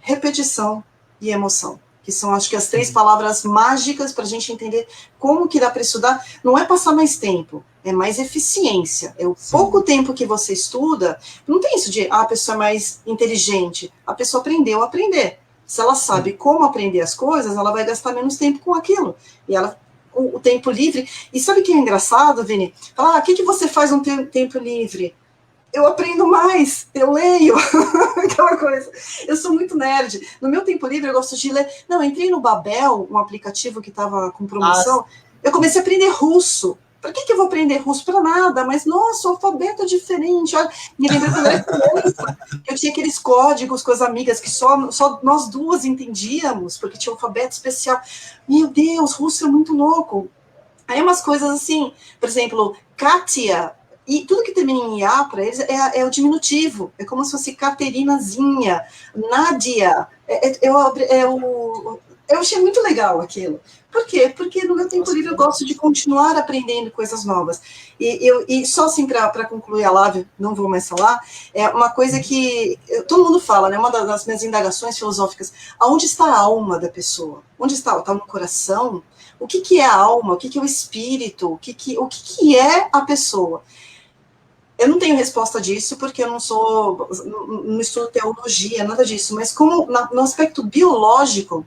repetição e emoção, que são, acho que, as 3 palavras mágicas para a gente entender como que dá para estudar. Não é passar mais tempo, é mais eficiência. É o pouco tempo que você estuda, não tem isso de a pessoa é mais inteligente, a pessoa aprendeu a aprender. Se ela sabe como aprender as coisas, ela vai gastar menos tempo com aquilo. E ela, o tempo livre... E sabe o que é engraçado, Vini? Falar, o que você faz no tempo livre? Eu aprendo mais, eu leio, aquela coisa. Eu sou muito nerd. No meu tempo livre, eu gosto de ler. Não, eu entrei no Babel, um aplicativo que estava com promoção, eu comecei a aprender russo. Para que eu vou aprender russo? Para nada, mas, nossa, o alfabeto é diferente. Olha, me lembro quando eu era criança, eu tinha aqueles códigos com as amigas que só nós duas entendíamos, porque tinha um alfabeto especial. Meu Deus, russo é muito louco. Aí umas coisas assim, por exemplo, Kátia, e tudo que termina em IA para eles é o diminutivo, é como se fosse Caterinazinha, Nádia, eu achei muito legal aquilo. Por quê? Porque no meu tempo livre eu gosto de continuar aprendendo coisas novas. E só assim para concluir a live, não vou mais falar, é uma coisa que todo mundo fala, né? Uma das minhas indagações filosóficas, aonde está a alma da pessoa? Onde está? Está no coração? O que é a alma? O que é o espírito? O que é a pessoa? Eu não tenho resposta disso, porque eu não estudo teologia, nada disso, mas como no aspecto biológico,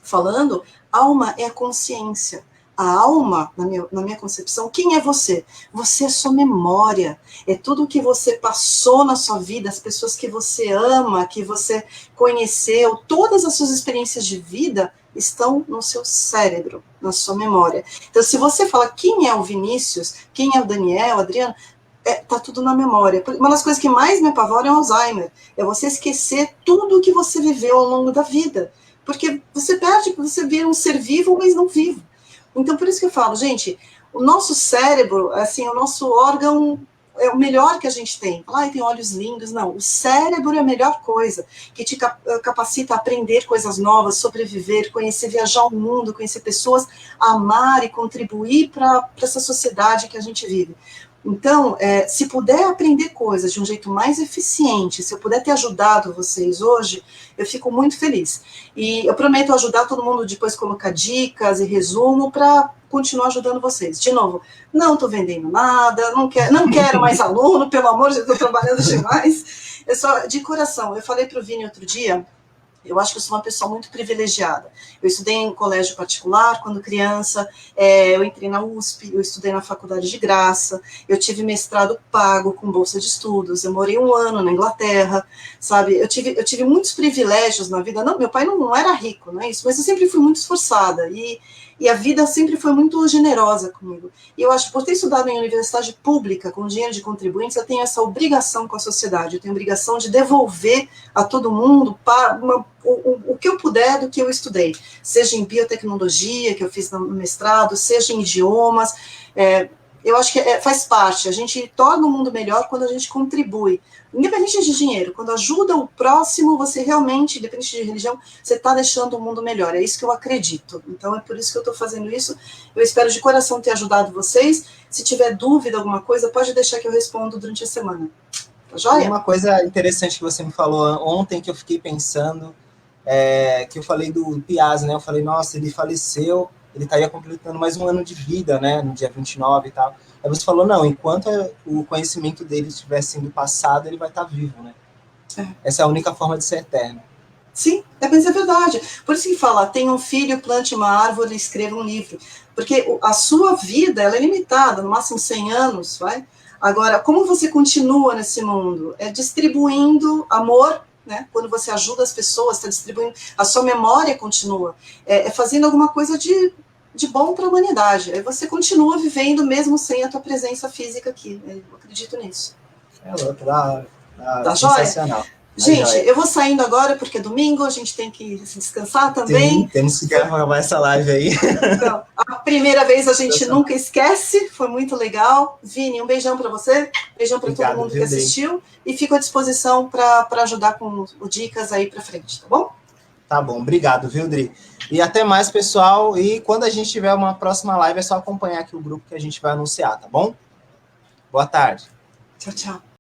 falando, alma é a consciência. A alma, na minha concepção, quem é você? Você é sua memória, é tudo o que você passou na sua vida, as pessoas que você ama, que você conheceu, todas as suas experiências de vida estão no seu cérebro, na sua memória. Então, se você fala quem é o Vinícius, quem é o Daniel, o Adriano, tá tudo na memória. Uma das coisas que mais me apavora é o Alzheimer, é você esquecer tudo o que você viveu ao longo da vida, porque você perde, você vira um ser vivo, mas não vivo. Então, por isso que eu falo, gente, o nosso cérebro, assim, o nosso órgão é o melhor que a gente tem. Tem olhos lindos. Não, o cérebro é a melhor coisa, que te capacita a aprender coisas novas, sobreviver, conhecer, viajar o mundo, conhecer pessoas, amar e contribuir para essa sociedade que a gente vive. Então, se puder aprender coisas de um jeito mais eficiente, se eu puder ter ajudado vocês hoje, eu fico muito feliz. E eu prometo ajudar todo mundo depois, colocar dicas e resumo para continuar ajudando vocês. De novo, não estou vendendo nada, não quero mais aluno, pelo amor de Deus, estou trabalhando demais. É só de coração. Eu falei para o Vini outro dia, eu acho que eu sou uma pessoa muito privilegiada. Eu estudei em colégio particular quando criança, eu entrei na USP, eu estudei na faculdade de graça, eu tive mestrado pago com bolsa de estudos, eu morei 1 ano na Inglaterra, sabe? Eu tive muitos privilégios na vida. Não, meu pai não era rico, não é isso, mas eu sempre fui muito esforçada e a vida sempre foi muito generosa comigo. E eu acho que por ter estudado em universidade pública, com dinheiro de contribuintes, eu tenho essa obrigação com a sociedade, eu tenho a obrigação de devolver a todo mundo o que eu puder do que eu estudei, seja em biotecnologia, que eu fiz no mestrado, seja em idiomas. Eu acho que faz parte, a gente torna o mundo melhor quando a gente contribui, independente de dinheiro, quando ajuda o próximo, você realmente, independente de religião, você está deixando o mundo melhor, é isso que eu acredito, então é por isso que eu estou fazendo isso, eu espero de coração ter ajudado vocês, se tiver dúvida, alguma coisa, pode deixar que eu respondo durante a semana, tá joia? Uma coisa interessante que você me falou ontem, que eu fiquei pensando, que eu falei do Piazzi, né, eu falei, nossa, ele faleceu, ele estaria completando mais 1 ano de vida, né, no dia 29 e tal. Aí você falou, não, enquanto o conhecimento dele estiver sendo passado, ele vai estar vivo, né? Essa é a única forma de ser eterno. Sim, mas é verdade. Por isso que fala, tenha um filho, plante uma árvore, escreva um livro. Porque a sua vida, ela é limitada, no máximo 100 anos, vai? Agora, como você continua nesse mundo? É distribuindo amor, né? Quando você ajuda as pessoas, está distribuindo, a sua memória continua. Fazendo alguma coisa de bom para a humanidade. Aí você continua vivendo mesmo sem a tua presença física aqui. Eu acredito nisso. Tá sensacional. Gente, eu vou saindo agora porque é domingo, a gente tem que descansar também. Sim, temos que gravar essa live aí. Então, a primeira vez a gente nunca esquece, foi muito legal. Vini, um beijão para você, beijão para todo mundo que assistiu e fico à disposição para ajudar com dicas aí para frente, tá bom? Tá bom, obrigado, viu, Dri? E até mais, pessoal. E quando a gente tiver uma próxima live, é só acompanhar aqui o grupo que a gente vai anunciar, tá bom? Boa tarde. Tchau, tchau.